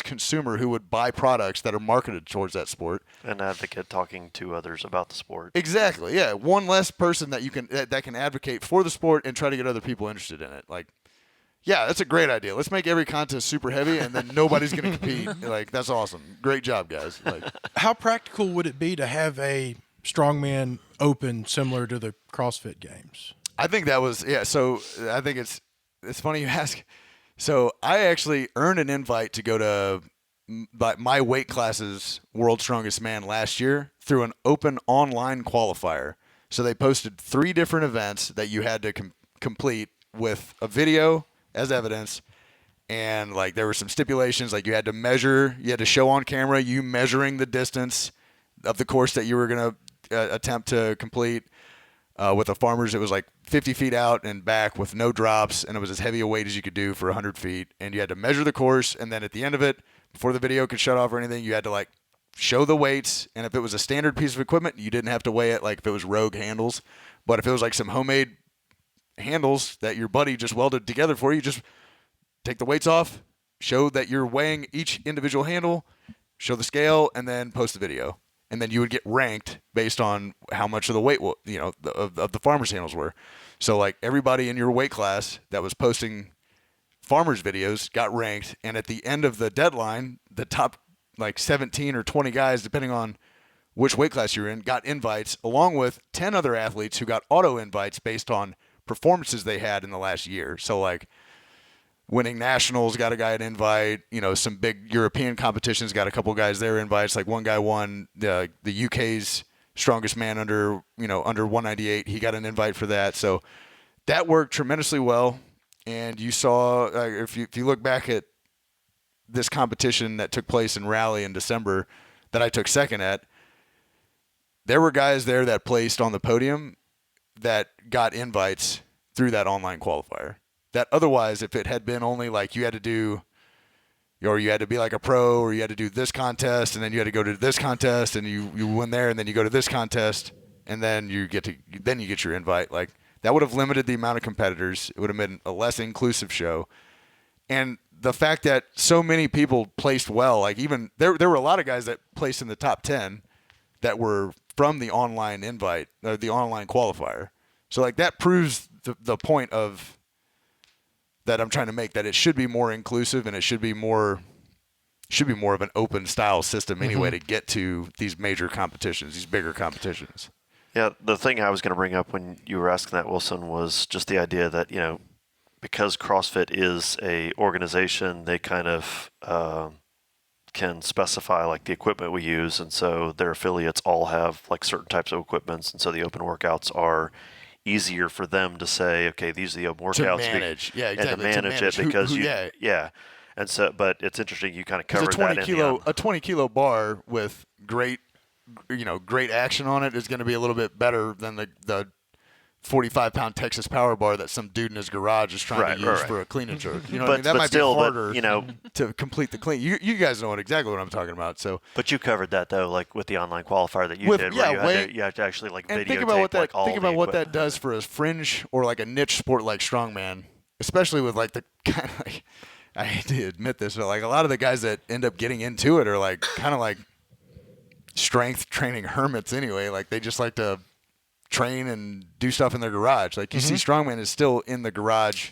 [SPEAKER 5] consumer who would buy products that are marketed towards that sport.
[SPEAKER 3] An advocate talking to others about the sport.
[SPEAKER 5] Exactly. Yeah. One less person that can advocate for the sport and try to get other people interested in it. Like, yeah, that's a great idea. Let's make every contest super heavy and then nobody's going to compete. Like, that's awesome. Great job, guys. Like,
[SPEAKER 2] how practical would it be to have a strongman open similar to the CrossFit Games?
[SPEAKER 5] I think that was, yeah. So I think it's funny you ask. So I actually earned an invite to go to my weight class's World's Strongest Man last year through an open online qualifier. So they posted 3 different events that you had to complete with a video as evidence. And like there were some stipulations, like you had to show on camera you measuring the distance of the course that you were going to attempt to complete. With the farmers, it was like 50 feet out and back with no drops, and it was as heavy a weight as you could do for 100 feet. And you had to measure the course, and then at the end of it, before the video could shut off or anything, you had to like show the weights. And if it was a standard piece of equipment, you didn't have to weigh it, like if it was Rogue handles. But if it was like some homemade handles that your buddy just welded together for you, just take the weights off, show that you're weighing each individual handle, show the scale, and then post the video. And then you would get ranked based on how much of the weight, of the farmers' handles were. So like everybody in your weight class that was posting farmers' videos got ranked. And at the end of the deadline, the top like 17 or 20 guys, depending on which weight class you're in, got invites, along with 10 other athletes who got auto invites based on performances they had in the last year. So like winning nationals got a guy an invite, some big European competitions got a couple guys their invites. Like one guy won the UK's strongest man under 198. He got an invite for that. So that worked tremendously well. And you saw, if you look back at this competition that took place in Raleigh in December that I took second at, there were guys there that placed on the podium that got invites through that online qualifier. That otherwise, if it had been only like you had to do, or you had to be like a pro, or you had to do this contest, and then you had to go to this contest, and you win there, and then you go to this contest, and then you get your invite. Like that would have limited the amount of competitors. It would have been a less inclusive show. And the fact that so many people placed well, like even there were a lot of guys that placed in the top 10 that were from the online invite, or the online qualifier. So like that proves the point of that I'm trying to make, that it should be more inclusive and it should be more of an open style system anyway to get to these major competitions, these bigger competitions.
[SPEAKER 3] Yeah, the thing I was going to bring up when you were asking that, Wilson, was just the idea that, because CrossFit is a organization, they kind of can specify like the equipment we use, and so their affiliates all have like certain types of equipments, and so the open workouts are easier for them to say, okay, these are the open workouts
[SPEAKER 5] to manage,
[SPEAKER 3] and to manage it because and so, but it's interesting you kind of covered that.
[SPEAKER 5] A 20 kilo bar with great action on it is going to be a little bit better than the 45-pound Texas power bar that some dude in his garage is trying to use for a clean and jerk. That might be harder to complete the clean. You guys know exactly what I'm talking about. So,
[SPEAKER 3] but you covered that though, like with the online qualifier that you did, where you have to actually like videotape
[SPEAKER 5] think about what that does for a fringe or like a niche sport like strongman, especially with like the kind of like, I hate to admit this, but like a lot of the guys that end up getting into it are like kind of like strength training hermits anyway. Like they just like to train and do stuff in their garage. Like you see strongman is still in the garage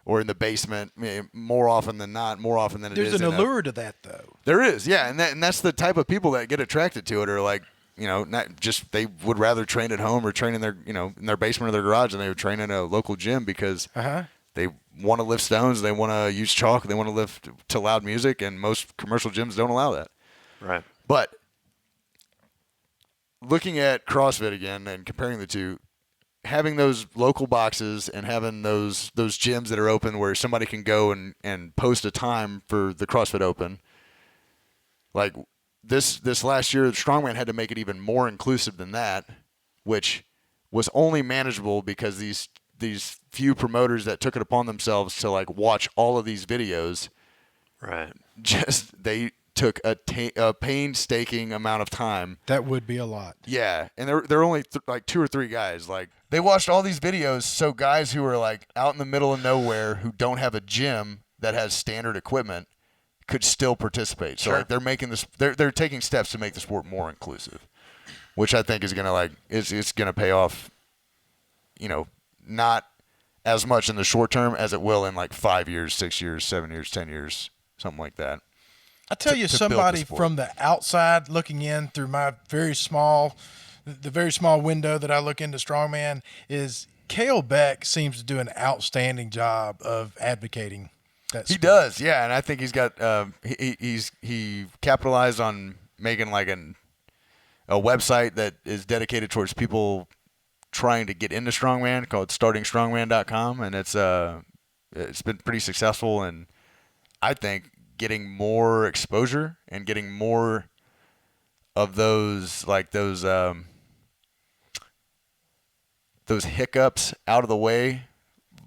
[SPEAKER 5] or in the basement more often than not, more often than
[SPEAKER 2] There's an allure to that though.
[SPEAKER 5] There is, yeah. And that's the type of people that get attracted to it, or like, not just, they would rather train at home or train in their, in their basement or their garage than they would train in a local gym because they want to lift stones, they want to use chalk, they want to lift to loud music, and most commercial gyms don't allow that.
[SPEAKER 3] Right.
[SPEAKER 5] But looking at CrossFit again and comparing the two, having those local boxes and having those gyms that are open where somebody can go and post a time for the CrossFit Open. Like this last year, Strongman had to make it even more inclusive than that, which was only manageable because these few promoters that took it upon themselves to like watch all of these videos,
[SPEAKER 3] Right.
[SPEAKER 5] just they took a painstaking amount of time.
[SPEAKER 2] That would be a lot.
[SPEAKER 5] Yeah, and they're only like 2 or 3 guys. Like they watched all these videos, so guys who are like out in the middle of nowhere who don't have a gym that has standard equipment could still participate. So
[SPEAKER 3] Sure.
[SPEAKER 5] like they're making this, they're taking steps to make the sport more inclusive, which I think is gonna it's gonna pay off. You know, not as much in the short term as it will in like 5 years, 6 years, 7 years, 10 years, something like that.
[SPEAKER 2] I tell you,
[SPEAKER 5] to build the
[SPEAKER 2] somebody
[SPEAKER 5] sport.
[SPEAKER 2] from the outside looking in through the very small window that I look into Strongman is Cale Beck seems to do an outstanding job of advocating that
[SPEAKER 5] He
[SPEAKER 2] sport.
[SPEAKER 5] does, yeah, and I think he's got he capitalized on making like a website that is dedicated towards people trying to get into Strongman called startingstrongman.com, and it's been pretty successful, and I think getting more exposure and getting more of those hiccups out of the way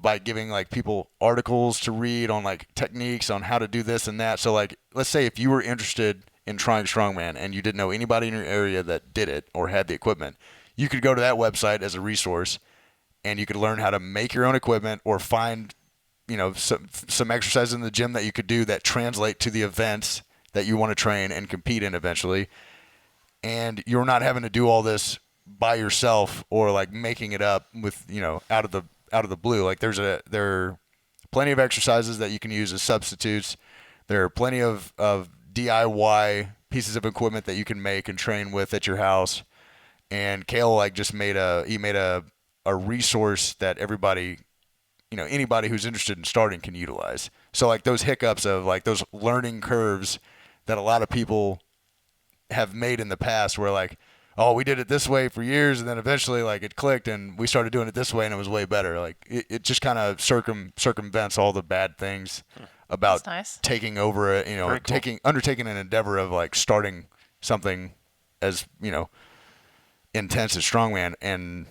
[SPEAKER 5] by giving like people articles to read on like techniques on how to do this and that. So like, let's say if you were interested in trying Strongman and you didn't know anybody in your area that did it or had the equipment, you could go to that website as a resource and you could learn how to make your own equipment or find, you know, some exercises in the gym that you could do that translate to the events that you want to train and compete in eventually. And you're not having to do all this by yourself or like making it up with, you know, out of the blue. Like there are plenty of exercises that you can use as substitutes. There are plenty of DIY pieces of equipment that you can make and train with at your house. And Cale like just made a resource that everybody, you know, anybody who's interested in starting can utilize. So like those hiccups of like those learning curves that a lot of people have made in the past where like, oh, we did it this way for years and then eventually like it clicked and we started doing it this way and it was way better. Like it just kind of circumvents all the bad things about
[SPEAKER 4] That's nice.
[SPEAKER 5] taking over it, you know,
[SPEAKER 3] Very cool.
[SPEAKER 5] undertaking an endeavor of like starting something as, you know, intense as Strongman and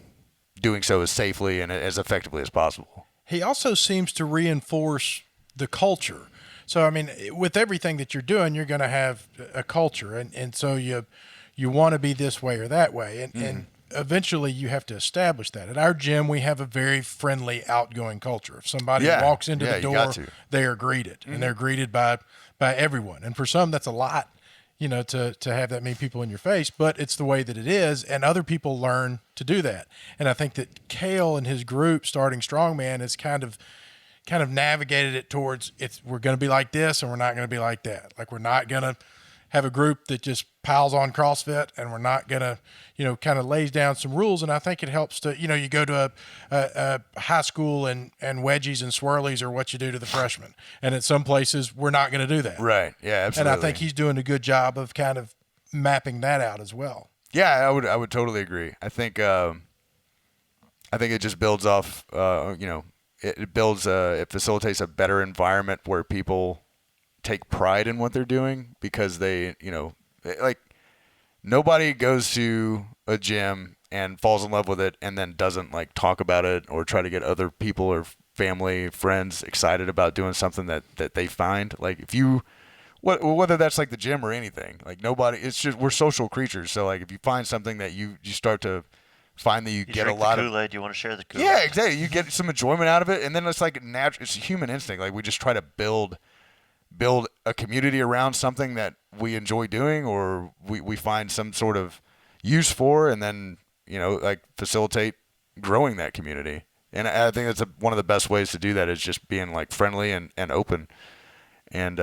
[SPEAKER 5] doing so as safely and as effectively as possible.
[SPEAKER 2] He also seems to reinforce the culture. So, I mean, with everything that you're doing, you're going to have a culture. And so you want to be this way or that way. And eventually you have to establish that. At our gym, we have a very friendly, outgoing culture. If somebody walks into the
[SPEAKER 5] you
[SPEAKER 2] door,
[SPEAKER 5] got to.
[SPEAKER 2] they are greeted. And they're greeted by everyone. And for some, that's a lot, you know, to have that many people in your face. But it's the way that it is. And other people learn to do that. And I think that Cale and his group, starting Strongman, is kind of navigated it towards we're going to be like this and we're not going to be like that. Like we're not going to have a group that just piles on CrossFit and we're not going to, you know, kind of lays down some rules. And I think it helps to, you know, you go to a high school and wedgies and swirlies are what you do to the freshmen. And at some places we're not going to do that.
[SPEAKER 5] Right. Yeah, absolutely.
[SPEAKER 2] And I think he's doing a good job of kind of mapping that out as well.
[SPEAKER 5] Yeah, I would totally agree. I think it just builds off, you know, it facilitates a better environment where people take pride in what they're doing because they, you know, like nobody goes to a gym and falls in love with it and then doesn't like talk about it or try to get other people or family, friends excited about doing something that they find. Like if you, whether that's like the gym or anything, like nobody, it's just, we're social creatures. So like if you find something that you start to find that you get a
[SPEAKER 3] drink
[SPEAKER 5] lot
[SPEAKER 3] the
[SPEAKER 5] of
[SPEAKER 3] Kool-Aid, you want to share the Kool-Aid.
[SPEAKER 5] Yeah, exactly. You get some enjoyment out of it, and then it's like natural. It's a human instinct. Like we just try to build a community around something that we enjoy doing, or we find some sort of use for, and then you know, like facilitate growing that community. And I think that's one of the best ways to do that is just being like friendly and open. And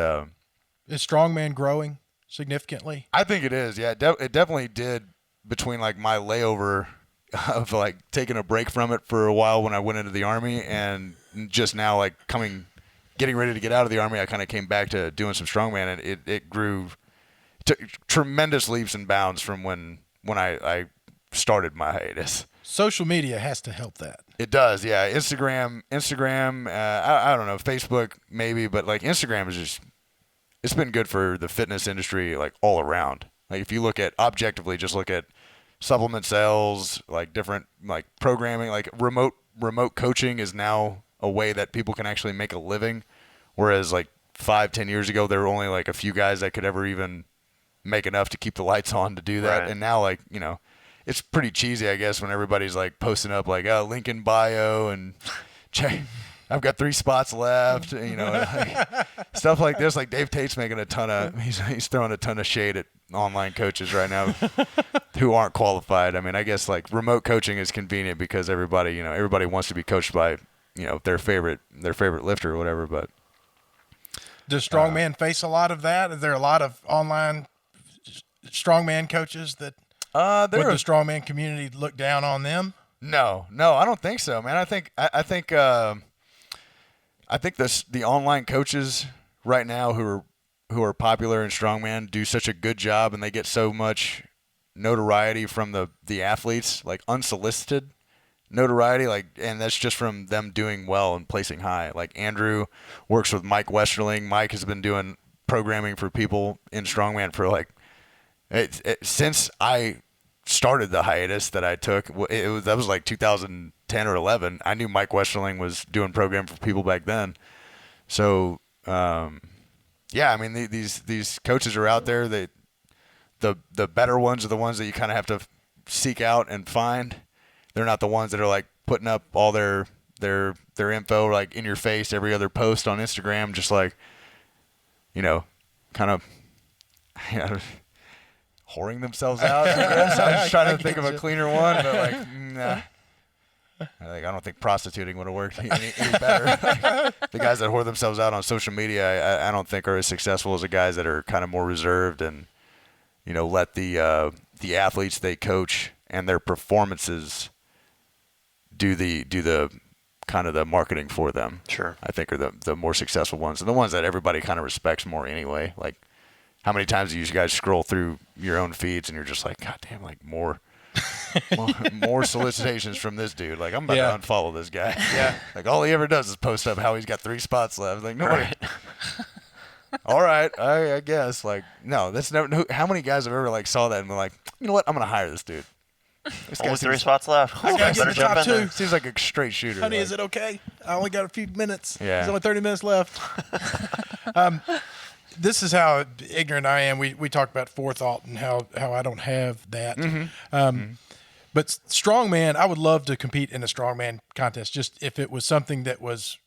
[SPEAKER 2] Is Strongman growing significantly?
[SPEAKER 5] I think it is. Yeah, it definitely did between like my layover of like taking a break from it for a while when I went into the Army and just now like getting ready to get out of the Army, I kind of came back to doing some Strongman and it grew, took tremendous leaps and bounds from when I started my hiatus.
[SPEAKER 2] Social media has to help that.
[SPEAKER 5] It does, yeah. Instagram. I don't know, Facebook maybe, but like Instagram is just, it's been good for the fitness industry like all around. Like if you look at objectively, just look at supplement sales, like different like programming, like remote coaching is now a way that people can actually make a living, whereas like 5-10 years ago there were only like a few guys that could ever even make enough to keep the lights on to do that.
[SPEAKER 3] Right.
[SPEAKER 5] And now, like, you know, it's pretty cheesy, I guess, when everybody's like posting up like, oh, link in bio and check, I've got 3 spots left, you know, like, stuff like this. Like Dave Tate's making a ton of, he's throwing a ton of shade at online coaches right now who aren't qualified. I mean, I guess like remote coaching is convenient because everybody wants to be coached by, you know, their favorite lifter or whatever. But
[SPEAKER 2] does Strongman face a lot of that? Is there a lot of online Strongman coaches that would the Strongman community look down on them?
[SPEAKER 5] No, I don't think so, man. I think the online coaches right now who are popular in Strongman do such a good job, and they get so much notoriety from the athletes, like unsolicited notoriety, like, and that's just from them doing well and placing high. Like Andrew works with Mike Westerling. Mike has been doing programming for people in Strongman for like since I started the hiatus that I took. That was like 2010 or 11. I knew Mike Westerling was doing programming for people back then. So yeah, I mean these coaches are out there. The better ones are the ones that you kind of have to seek out and find. They're not the ones that are like putting up all their info like in your face every other post on Instagram, just like, you know, kind of, you know, whoring themselves out. I was just trying to think of a cleaner one, but like, nah. I don't think prostituting would have worked any better. The guys that whore themselves out on social media, I don't think are as successful as the guys that are kind of more reserved and, you know, let the athletes they coach and their performances do the kind of the marketing for them.
[SPEAKER 3] Sure.
[SPEAKER 5] I think are the more successful ones, and the ones that everybody kind of respects more anyway. Like, how many times do you guys scroll through your own feeds and you're just like, God damn, like more solicitations from this dude. Like, I'm about to unfollow this guy.
[SPEAKER 2] Yeah.
[SPEAKER 5] Like, all he ever does is post up how he's got 3 spots left. Like, nobody. Right. All right, I guess. Like, no, that's never. How many guys have ever like saw that and been like, you know what, I'm gonna hire this dude. This guy
[SPEAKER 3] Only 3 spots left.
[SPEAKER 2] I gotta get the top 2.
[SPEAKER 5] Seems like a straight shooter.
[SPEAKER 2] Honey,
[SPEAKER 5] like,
[SPEAKER 2] is it okay? I only got a few minutes.
[SPEAKER 5] Yeah.
[SPEAKER 2] There's only 30 minutes left. This is how ignorant I am. We talked about forethought and how I don't have that. But Strongman, I would love to compete in a Strongman contest, just if it was something that was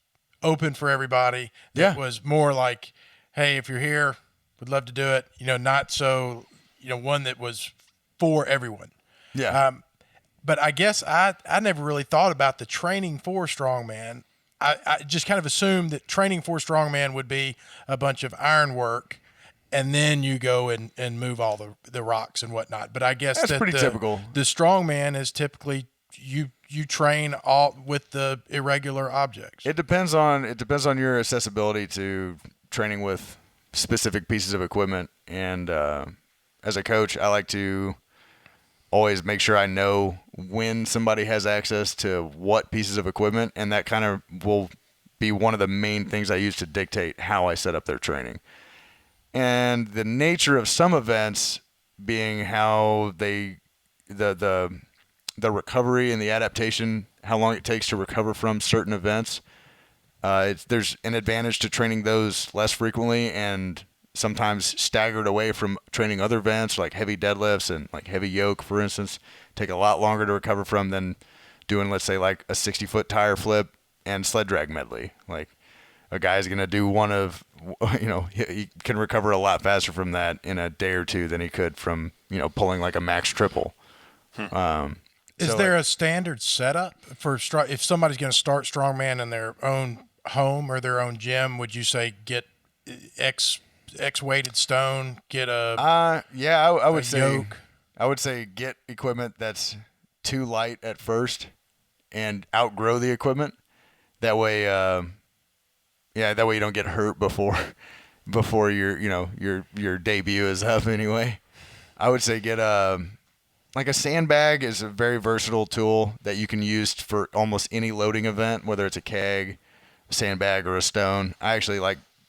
[SPEAKER 2] open for everybody. That was more like, hey, if you're here, would love to do it. You know, not so, you know, one that was for everyone.
[SPEAKER 5] Yeah.
[SPEAKER 2] But I guess I never really thought about the training for Strongman. I just kind of assumed that training for Strongman would be a bunch of iron work, and then you go and move all the rocks and whatnot. But I guess
[SPEAKER 5] that's pretty typical.
[SPEAKER 2] The Strongman is typically you train all with the irregular objects.
[SPEAKER 5] It depends on your accessibility to training with specific pieces of equipment. And as a coach, I like to always make sure I know when somebody has access to what pieces of equipment, and that kind of will be one of the main things I use to dictate how I set up their training. And the nature of some events being how the recovery and the adaptation, how long it takes to recover from certain events, there's an advantage to training those less frequently and sometimes staggered away from training other events like heavy deadlifts and like heavy yoke, for instance, take a lot longer to recover from than doing, let's say, like a 60-foot tire flip and sled drag medley. Like, a guy's going to do one of, you know, he can recover a lot faster from that in a day or two than he could from, you know, pulling like a max triple.
[SPEAKER 2] Is there a standard setup for if somebody's going to start Strongman in their own home or their own gym? Would you say get X weighted stone, get a
[SPEAKER 5] I would say
[SPEAKER 2] yoke?
[SPEAKER 5] I would say get equipment that's too light at first and outgrow the equipment. That way that way you don't get hurt before your debut is up anyway. I would say get like a sandbag is a very versatile tool that you can use for almost any loading event, whether it's a keg, a sandbag, or a stone. I actually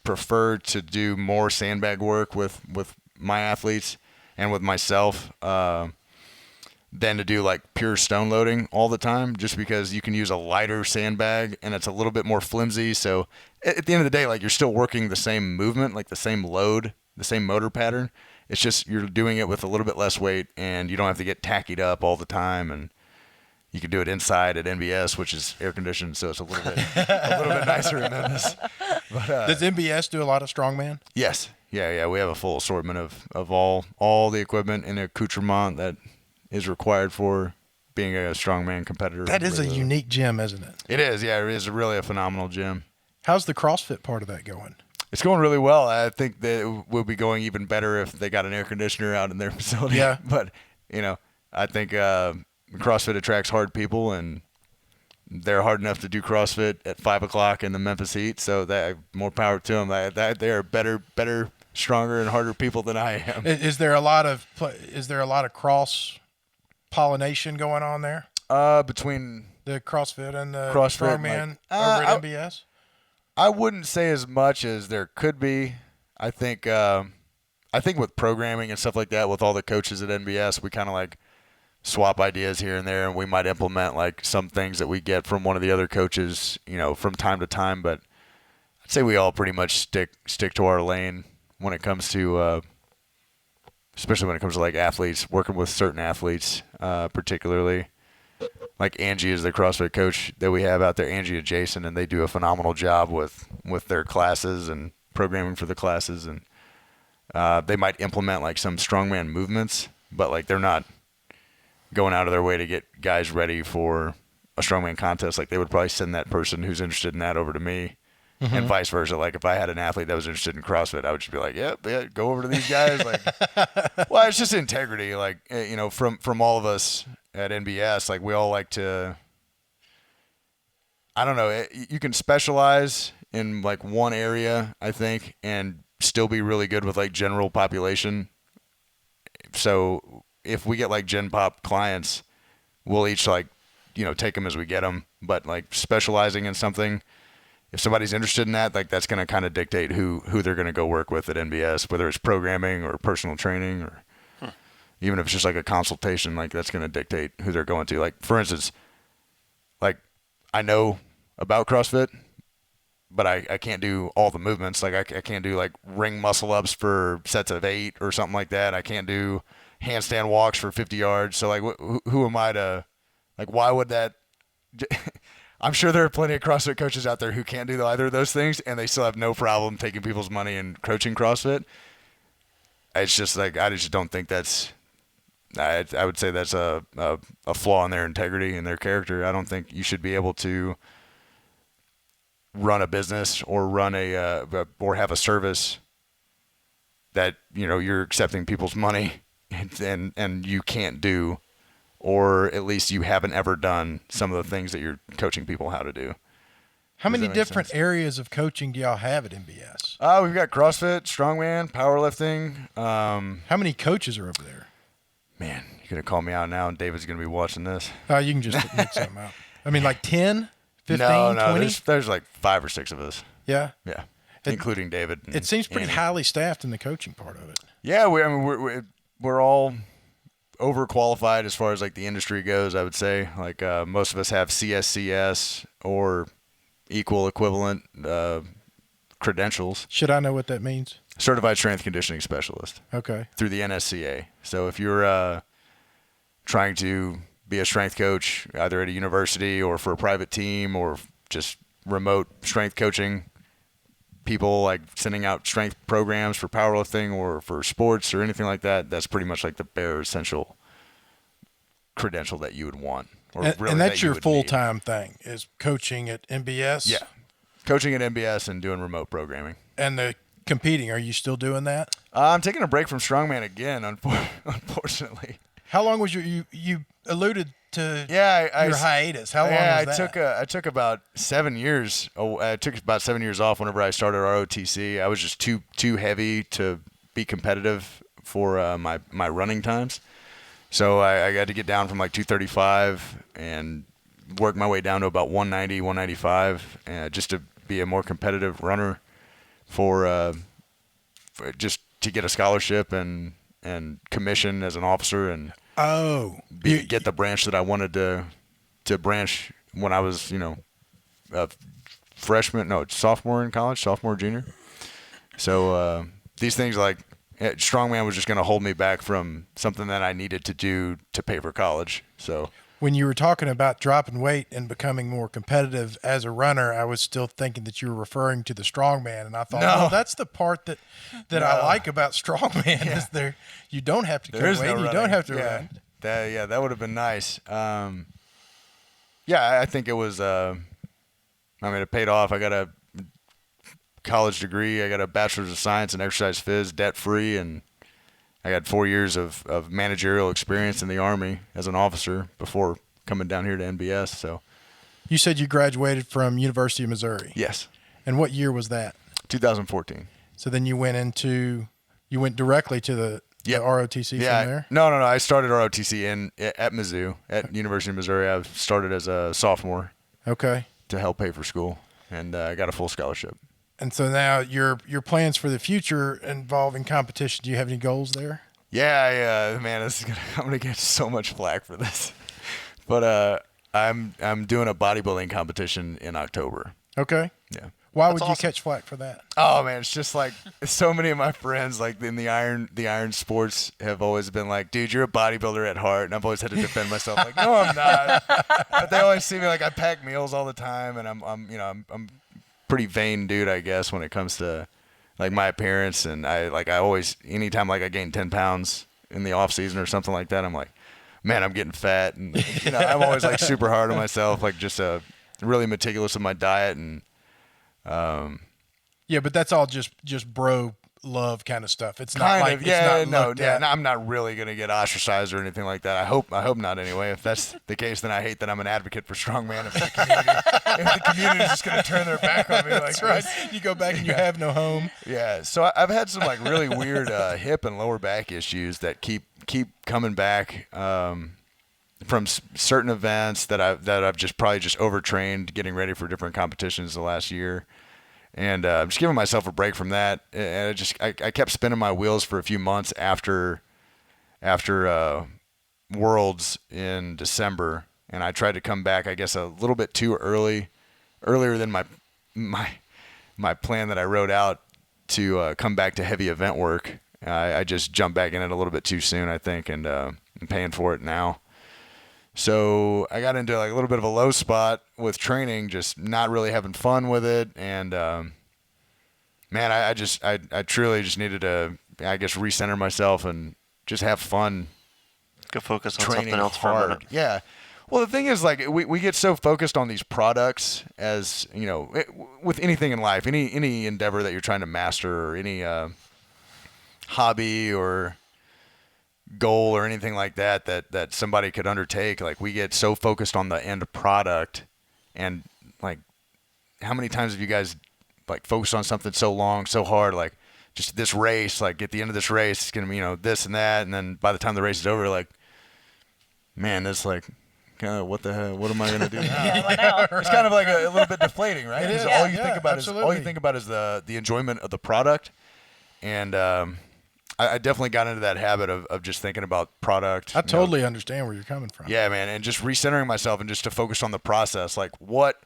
[SPEAKER 5] prefer to do more sandbag work with my athletes and with myself than to do like pure stone loading all the time, just because you can use a lighter sandbag and it's a little bit more flimsy. So at the end of the day, like you're still working the same movement, like the same load, the same motor pattern. It's just you're doing it with a little bit less weight, and you don't have to get tackied up all the time. And you can do it inside at NBS, which is air conditioned, so it's a little bit nicer in Memphis. But,
[SPEAKER 2] Does NBS do a lot of strongman?
[SPEAKER 5] Yes, yeah. We have a full assortment of all the equipment and accoutrement that is required for being a strongman competitor.
[SPEAKER 2] That is a unique gym, isn't it?
[SPEAKER 5] It is, yeah. It is really a phenomenal gym.
[SPEAKER 2] How's the CrossFit part of that going?
[SPEAKER 5] It's going really well. I think that it will be going even better if they got an air conditioner out in their facility.
[SPEAKER 2] Yeah.
[SPEAKER 5] But, I think CrossFit attracts hard people, and they're hard enough to do CrossFit at 5 o'clock in the Memphis heat. So that more power to them. They are better, stronger, and harder people than I am.
[SPEAKER 2] Is there a lot of cross pollination going on there?
[SPEAKER 5] Between
[SPEAKER 2] The CrossFit and the
[SPEAKER 5] CrossFit,
[SPEAKER 2] strongman over at NBS?
[SPEAKER 5] I wouldn't say as much as there could be. I think with programming and stuff like that, with all the coaches at NBS, we kind of swap ideas here and there, and we might implement some things that we get from one of the other coaches, from time to time. But I'd say we all pretty much stick to our lane when it comes to, especially when it comes to athletes, working with certain athletes, particularly. Like Angie is the CrossFit coach that we have out there, Angie and Jason, and they do a phenomenal job with their classes and programming for the classes. And they might implement some strongman movements, but they're not going out of their way to get guys ready for a strongman contest. They would probably send that person who's interested in that over to me, and vice versa. If I had an athlete that was interested in CrossFit, I would just be like, yeah, go over to these guys. Well, it's just integrity. From all of us at NBS, we all like to, I don't know, you can specialize in one area, I think, and still be really good with general population. So if we get Gen Pop clients, we'll each take them as we get them. But specializing in something, if somebody's interested in that, that's going to kind of dictate who they're going to go work with at NBS, whether it's programming or personal training, or even if it's just a consultation, that's going to dictate who they're going to. For instance, I know about CrossFit, but I can't do all the movements. I can't do ring muscle ups for sets of 8 or something like that. I can't do handstand walks for 50 yards. So who am I to, why would that? I'm sure there are plenty of CrossFit coaches out there who can't do either of those things, and they still have no problem taking people's money and coaching CrossFit. It's just I just don't think that's. I would say that's a flaw in their integrity and their character. I don't think you should be able to run a business or or have a service that you're accepting people's money and you can't do, or at least you haven't ever done some of the things that you're coaching people how to do.
[SPEAKER 2] How many different areas of coaching do y'all have at NBS?
[SPEAKER 5] We've got CrossFit, Strongman, powerlifting.
[SPEAKER 2] How many coaches are over there?
[SPEAKER 5] Man, you're going to call me out now, and David's going to be watching this.
[SPEAKER 2] You can just make something out. I mean, 10, 15,
[SPEAKER 5] no,
[SPEAKER 2] 20?
[SPEAKER 5] There's 5 or 6 of us.
[SPEAKER 2] Yeah?
[SPEAKER 5] Yeah, including David.
[SPEAKER 2] It seems pretty
[SPEAKER 5] Andy.
[SPEAKER 2] highly staffed in the coaching part of it.
[SPEAKER 5] Yeah, we're all overqualified as far as the industry goes, I would say. Most of us have CSCS or equal equivalent credentials.
[SPEAKER 2] Should I know what that means?
[SPEAKER 5] Certified Strength Conditioning Specialist.
[SPEAKER 2] Okay.
[SPEAKER 5] Through the NSCA. So if you're trying to be a strength coach, either at a university or for a private team or just remote strength coaching, people sending out strength programs for powerlifting or for sports or anything like that, that's pretty much the bare essential credential that you would want.
[SPEAKER 2] And that's your full-time thing, is coaching at NBS?
[SPEAKER 5] Yeah. Coaching at NBS and doing remote programming.
[SPEAKER 2] And the competing, are you still doing that?
[SPEAKER 5] I'm taking a break from Strongman again, unfortunately.
[SPEAKER 2] How long was you alluded to
[SPEAKER 5] your
[SPEAKER 2] hiatus? How long was that?
[SPEAKER 5] I took about 7 years. I took about 7 years off whenever I started ROTC. I was just too heavy to be competitive for my running times. So I got to get down from like 235 and work my way down to about 190, 195, just to be a more competitive runner for just to get a scholarship and commission as an officer and get the branch that I wanted to branch when I was, a sophomore in college, sophomore, junior. So these things like Strongman was just going to hold me back from something that I needed to do to pay for college. So
[SPEAKER 2] when you were talking about dropping weight and becoming more competitive as a runner, I was still thinking that you were referring to the strongman, and I thought, no, that's the part that I like about strongman is there you don't have to carry weight, you don't have to run.
[SPEAKER 5] That would have been nice. I think it was. It paid off. I got a college degree. I got a bachelor's of science in exercise phys, debt free, and I got 4 years of managerial experience in the Army as an officer before coming down here to NBS. So,
[SPEAKER 2] you said you graduated from University of Missouri.
[SPEAKER 5] Yes.
[SPEAKER 2] And what year was that?
[SPEAKER 5] 2014.
[SPEAKER 2] So then you went directly to the ROTC from there?
[SPEAKER 5] No. I started ROTC at Mizzou, at University of Missouri. I started as a sophomore.
[SPEAKER 2] Okay.
[SPEAKER 5] To help pay for school, and I got a full scholarship.
[SPEAKER 2] And so now your plans for the future involving competition, do you have any goals there?
[SPEAKER 5] Yeah, man, I'm gonna get so much flack for this, but I'm doing a bodybuilding competition in October.
[SPEAKER 2] Okay.
[SPEAKER 5] Yeah.
[SPEAKER 2] Why would you catch flack for that?
[SPEAKER 5] Oh man, it's just like so many of my friends, like in the iron sports, have always been like, "Dude, you're a bodybuilder at heart," and I've always had to defend myself, like, "No, I'm not." But they always see me like I pack meals all the time, and I'm pretty vain dude, I guess, when it comes to like my appearance, and I always anytime like I gain 10 pounds in the off season or something like that, I'm like, man, I'm getting fat, and I'm always like super hard on myself, like just really meticulous with my diet and.
[SPEAKER 2] But that's all just bro love kind of stuff. It's not
[SPEAKER 5] I'm not really gonna get ostracized or anything like that. I hope not anyway. If that's the case, then I hate that I'm an advocate for strongman. If the community is just gonna turn their back on me, like
[SPEAKER 2] that's right. You go back and you have no home.
[SPEAKER 5] Yeah. So I've had some like really weird hip and lower back issues that keep coming back from certain events that I've just probably overtrained getting ready for different competitions the last year. And I'm just giving myself a break from that. And I kept spinning my wheels for a few months after Worlds in December, and I tried to come back, I guess, a little bit too earlier than my plan that I wrote out to come back to heavy event work. I just jumped back in it a little bit too soon, I think, and I'm paying for it now. So I got into like a little bit of a low spot with training, just not really having fun with it. And, man, I truly just needed to, I guess, recenter myself and just have fun.
[SPEAKER 3] Go focus on something else for a minute.
[SPEAKER 5] Yeah. Well, the thing is, like, we get so focused on these products as, with anything in life, any endeavor that you're trying to master or any hobby or goal or anything like that somebody could undertake. Like, we get so focused on the end product, and like, how many times have you guys like focused on something so long, so hard, like just this race, like at the end of this race, it's going to be, this and that. And then by the time the race is over, like, man, it's like, what the hell, what am I going to do now? It's kind of like a little bit deflating, right? Because all you think about is the enjoyment of the product. And, I definitely got into that habit of just thinking about product.
[SPEAKER 2] I totally understand where you're coming from.
[SPEAKER 5] Yeah, man, and just recentering myself and just to focus on the process. Like, what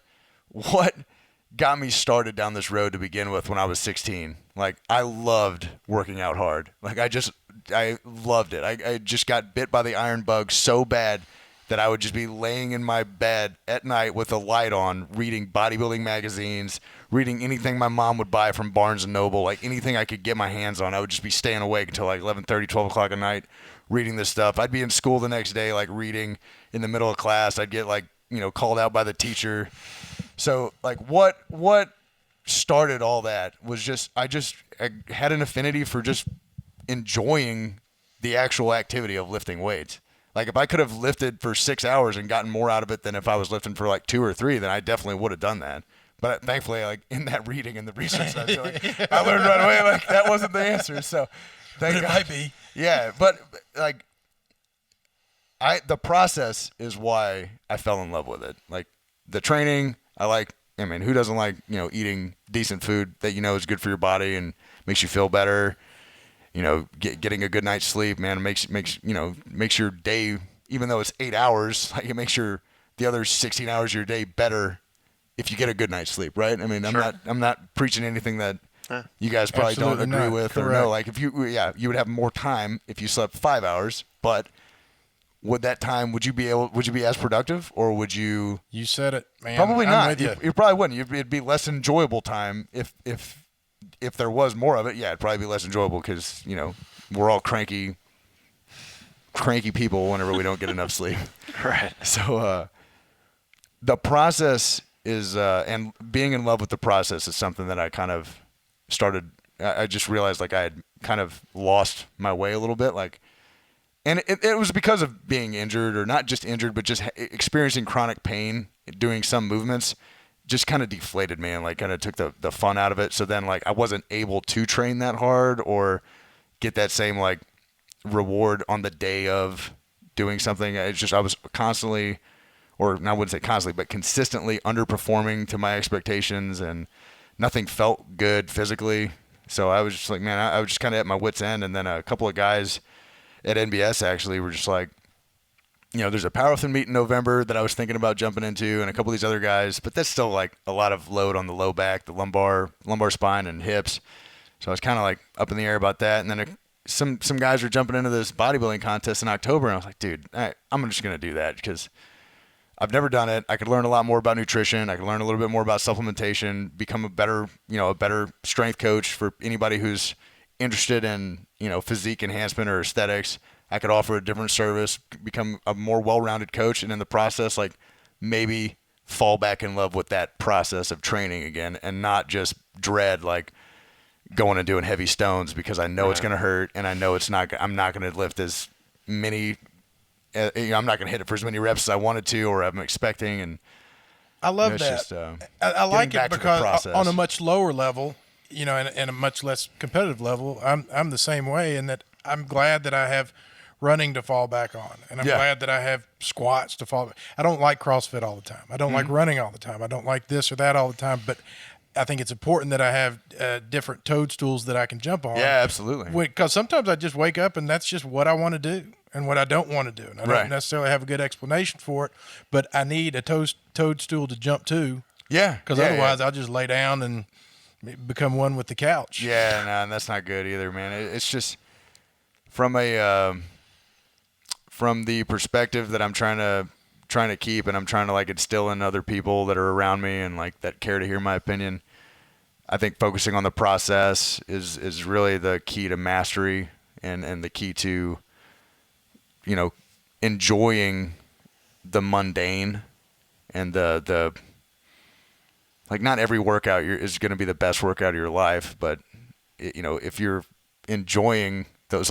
[SPEAKER 5] got me started down this road to begin with when I was 16? Like, I loved working out hard. Like, I loved it. I just got bit by the iron bug so bad that I would just be laying in my bed at night with a light on, reading bodybuilding magazines, reading anything my mom would buy from Barnes & Noble, like anything I could get my hands on. I would just be staying awake until like 11:30, 12 o'clock at night reading this stuff. I'd be in school the next day, like reading in the middle of class. I'd get like, called out by the teacher. So like what started all that was just I had an affinity for just enjoying the actual activity of lifting weights. Like, if I could have lifted for 6 hours and gotten more out of it than if I was lifting for like 2 or 3, then I definitely would have done that. But thankfully, like in that reading and the research, I learned right away like that wasn't the answer. So, thank God.
[SPEAKER 2] It might be.
[SPEAKER 5] Yeah, but like the process is why I fell in love with it. Like the training, I mean, who doesn't like, eating decent food that is good for your body and makes you feel better? Getting a good night's sleep, man, makes your day, even though it's 8 hours, like it makes the other 16 hours of your day better if you get a good night's sleep, right? I mean,
[SPEAKER 3] Sure.
[SPEAKER 5] I'm not preaching anything that you guys probably don't
[SPEAKER 2] Absolutely
[SPEAKER 5] agree
[SPEAKER 2] not.
[SPEAKER 5] with
[SPEAKER 2] Correct.
[SPEAKER 5] or no. Like you would have more time if you slept 5 hours, but would that time, would you be as productive, or would you?
[SPEAKER 2] You said it, man.
[SPEAKER 5] Probably
[SPEAKER 2] I'm
[SPEAKER 5] not.
[SPEAKER 2] with you.
[SPEAKER 5] You probably wouldn't. It'd be less enjoyable time if there was more of it. Yeah, it'd probably be less enjoyable because we're all cranky people whenever we don't get enough sleep.
[SPEAKER 3] Right.
[SPEAKER 5] So the process is, and being in love with the process is something that I kind of started. I just realized like I had kind of lost my way a little bit, like. And it was because of being injured, or not just injured, but just experiencing chronic pain, doing some movements, just kind of deflated me and like kind of took the fun out of it. So then like I wasn't able to train that hard or get that same like reward on the day of doing something. It's just I was constantly, or I wouldn't say constantly, but consistently underperforming to my expectations, and nothing felt good physically. So I was just like, man, I was just kind of at my wit's end. And then a couple of guys at NBS actually were just like, there's a powerlifting meet in November that I was thinking about jumping into, and a couple of these other guys, but that's still like a lot of load on the low back, the lumbar spine and hips. So I was kind of like up in the air about that. And then some guys were jumping into this bodybuilding contest in October, and I was like, dude, I'm just going to do that because I've never done it. I could learn a lot more about nutrition. I could learn a little bit more about supplementation, become a better strength coach for anybody who's interested in, physique enhancement or aesthetics. I could offer a different service, become a more well-rounded coach, and in the process, like maybe fall back in love with that process of training again, and not just dread like going and doing heavy stones because I know it's going to hurt, and I know I'm not going to lift as many, I'm not going to hit it for as many reps as I wanted to or I'm expecting. And
[SPEAKER 2] I love that.
[SPEAKER 5] Just,
[SPEAKER 2] I like
[SPEAKER 5] back
[SPEAKER 2] it
[SPEAKER 5] to the
[SPEAKER 2] because
[SPEAKER 5] process.
[SPEAKER 2] on a much lower level, and a much less competitive level, I'm the same way in that I'm glad that I have running to fall back on, and I'm glad that I have squats to fall back. I don't like CrossFit all the time. I don't like running all the time. I don't like this or that all the time, but I think it's important that I have different toadstools that I can jump on.
[SPEAKER 5] Yeah, absolutely.
[SPEAKER 2] Because sometimes I just wake up and that's just what I want to do and what I don't want to do. And I don't necessarily have a good explanation for it, but I need a toadstool to jump to.
[SPEAKER 5] Yeah.
[SPEAKER 2] Because otherwise I'll just lay down and become one with the couch.
[SPEAKER 5] Yeah, no, and that's not good either, man. It's just from the perspective that I'm trying to keep, and I'm trying to like instill in other people that are around me and like that care to hear my opinion. I think focusing on the process is really the key to mastery and the key to, enjoying the mundane and the like not every workout is going to be the best workout of your life, but if you're enjoying those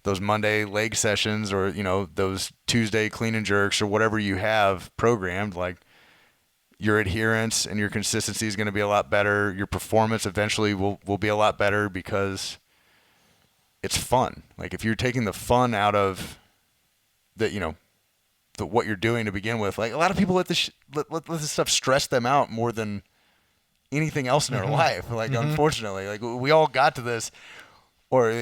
[SPEAKER 5] those Monday leg sessions or, those Tuesday clean and jerks or whatever you have programmed, like your adherence and your consistency is going to be a lot better. Your performance eventually will be a lot better because it's fun. Like if you're taking the fun out of what you're doing to begin with, like a lot of people let this stuff stress them out more than anything else in their life. Like, unfortunately, like we all got to this, or,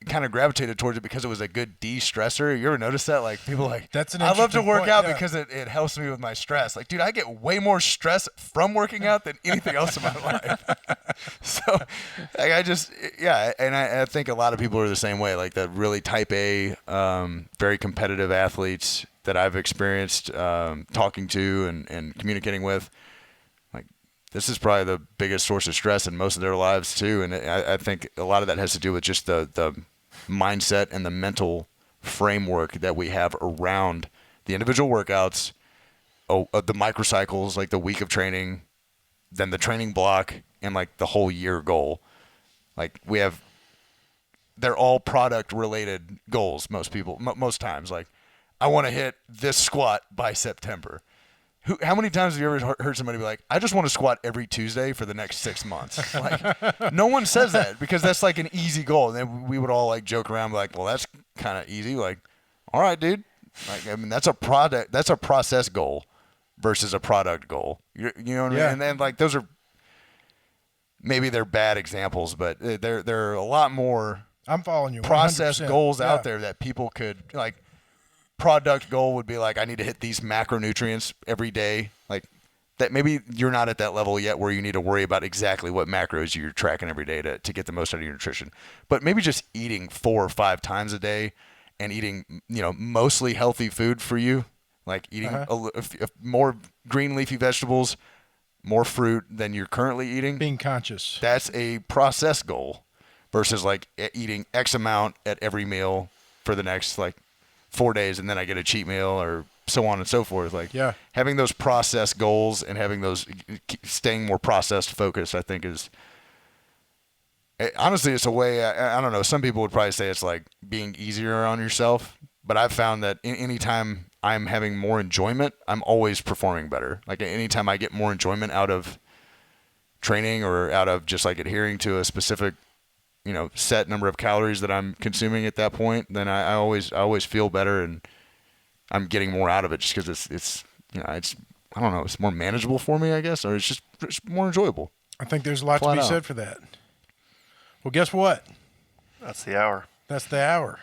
[SPEAKER 5] kind of gravitated towards it because it was a good de-stressor. You ever notice that? Like people like,
[SPEAKER 2] That's an
[SPEAKER 5] I love to
[SPEAKER 2] interesting
[SPEAKER 5] work
[SPEAKER 2] point,
[SPEAKER 5] out
[SPEAKER 2] yeah.
[SPEAKER 5] because it helps me with my stress. Like, dude, I get way more stress from working out than anything else in my life. So like, and I think a lot of people are the same way. Like the really type A, very competitive athletes that I've experienced talking to and communicating with. This is probably the biggest source of stress in most of their lives too, and I think a lot of that has to do with just the mindset and the mental framework that we have around the individual workouts, the microcycles, like the week of training, then the training block, and like the whole year goal. Like they're all product related goals. Most people, most times, like I want to hit this squat by September. How many times have you ever heard somebody be like, I just want to squat every Tuesday for the next 6 months? Like, no one says that because that's like an easy goal. And then we would all like joke around like, well, that's kind of easy. Like, all right, dude. Like, I mean, that's a product. That's a process goal versus a product goal. You know what I mean? And then like those are maybe they're bad examples, but there are a lot more.
[SPEAKER 2] I'm following you. 100%.
[SPEAKER 5] Process goals out there that people could like. Product goal would be like, I need to hit these macronutrients every day. Like that, maybe you're not at that level yet where you need to worry about exactly what macros you're tracking every day to get the most out of your nutrition. But maybe just eating 4 or 5 times a day and eating, mostly healthy food for you, like eating more green leafy vegetables, more fruit than you're currently eating.
[SPEAKER 2] Being conscious.
[SPEAKER 5] That's a process goal versus like eating X amount at every meal for the next like 4 days, and then I get a cheat meal or so on and so forth. Like having those process goals and having those staying more processed focused, I think is honestly, it's a way. I don't know. Some people would probably say it's like being easier on yourself, but I've found that anytime I'm having more enjoyment, I'm always performing better. Like anytime I get more enjoyment out of training or out of just like adhering to a specific set number of calories that I'm consuming at that point, then I always feel better and I'm getting more out of it just because it's I don't know, it's more manageable for me, I guess, or it's just more enjoyable.
[SPEAKER 2] I think there's a lot to be said for that. Well, guess what?
[SPEAKER 3] That's the hour.
[SPEAKER 2] That's the hour.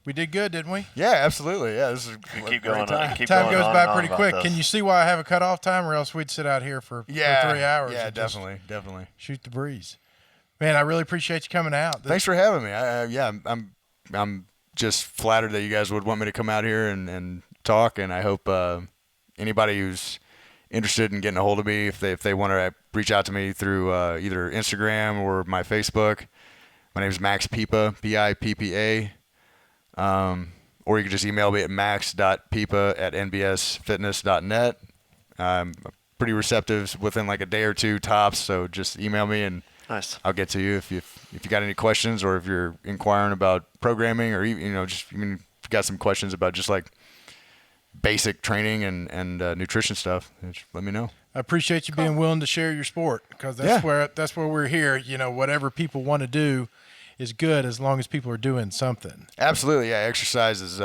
[SPEAKER 2] We did good, didn't we?
[SPEAKER 5] Yeah, absolutely. Yeah, this is
[SPEAKER 3] keep going.
[SPEAKER 2] Time goes by pretty quick. Can you see why I have a cutoff time, or else we'd sit out here for 3 hours?
[SPEAKER 5] Yeah, definitely.
[SPEAKER 2] Shoot the breeze. Man, I really appreciate you coming out.
[SPEAKER 5] Thanks for having me. I'm just flattered that you guys would want me to come out here and talk. And I hope anybody who's interested in getting a hold of me, if they want to reach out to me through either Instagram or my Facebook. My name is Max Pippa, Pippa. Or you can just email me at max.pippa@nbsfitness.net. I'm pretty receptive within like a day or two tops, so just email me and
[SPEAKER 3] nice.
[SPEAKER 5] I'll get to you if you got any questions or if you're inquiring about programming or just if you got some questions about just like basic training and nutrition stuff. Just let me know.
[SPEAKER 2] I appreciate you being willing to share your sport because that's where we're here. Whatever people want to do is good as long as people are doing something.
[SPEAKER 5] Absolutely, yeah. Exercise is,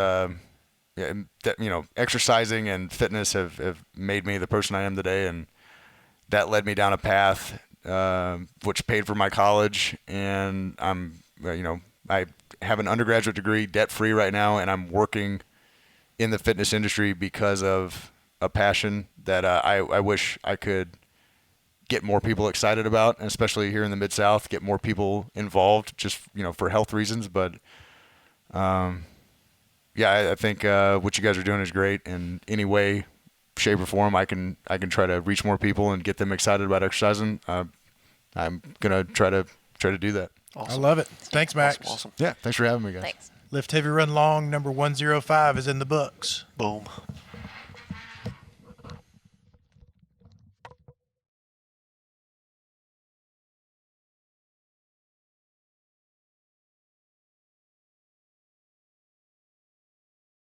[SPEAKER 5] exercising and fitness have made me the person I am today, and that led me down a path which paid for my college, and I have an undergraduate degree debt-free right now, and I'm working in the fitness industry because of a passion that I wish I could get more people excited about, and especially here in the Mid-South, get more people involved just, for health reasons. But, I think what you guys are doing is great. In any way, shape, or form, I can try to reach more people and get them excited about exercising. I'm going to try to do that.
[SPEAKER 2] Awesome. I love it. Thanks, Max.
[SPEAKER 3] Awesome.
[SPEAKER 5] Yeah, thanks for having me, guys.
[SPEAKER 4] Thanks.
[SPEAKER 2] Lift Heavy Run Long number 105 is in the books.
[SPEAKER 3] Boom.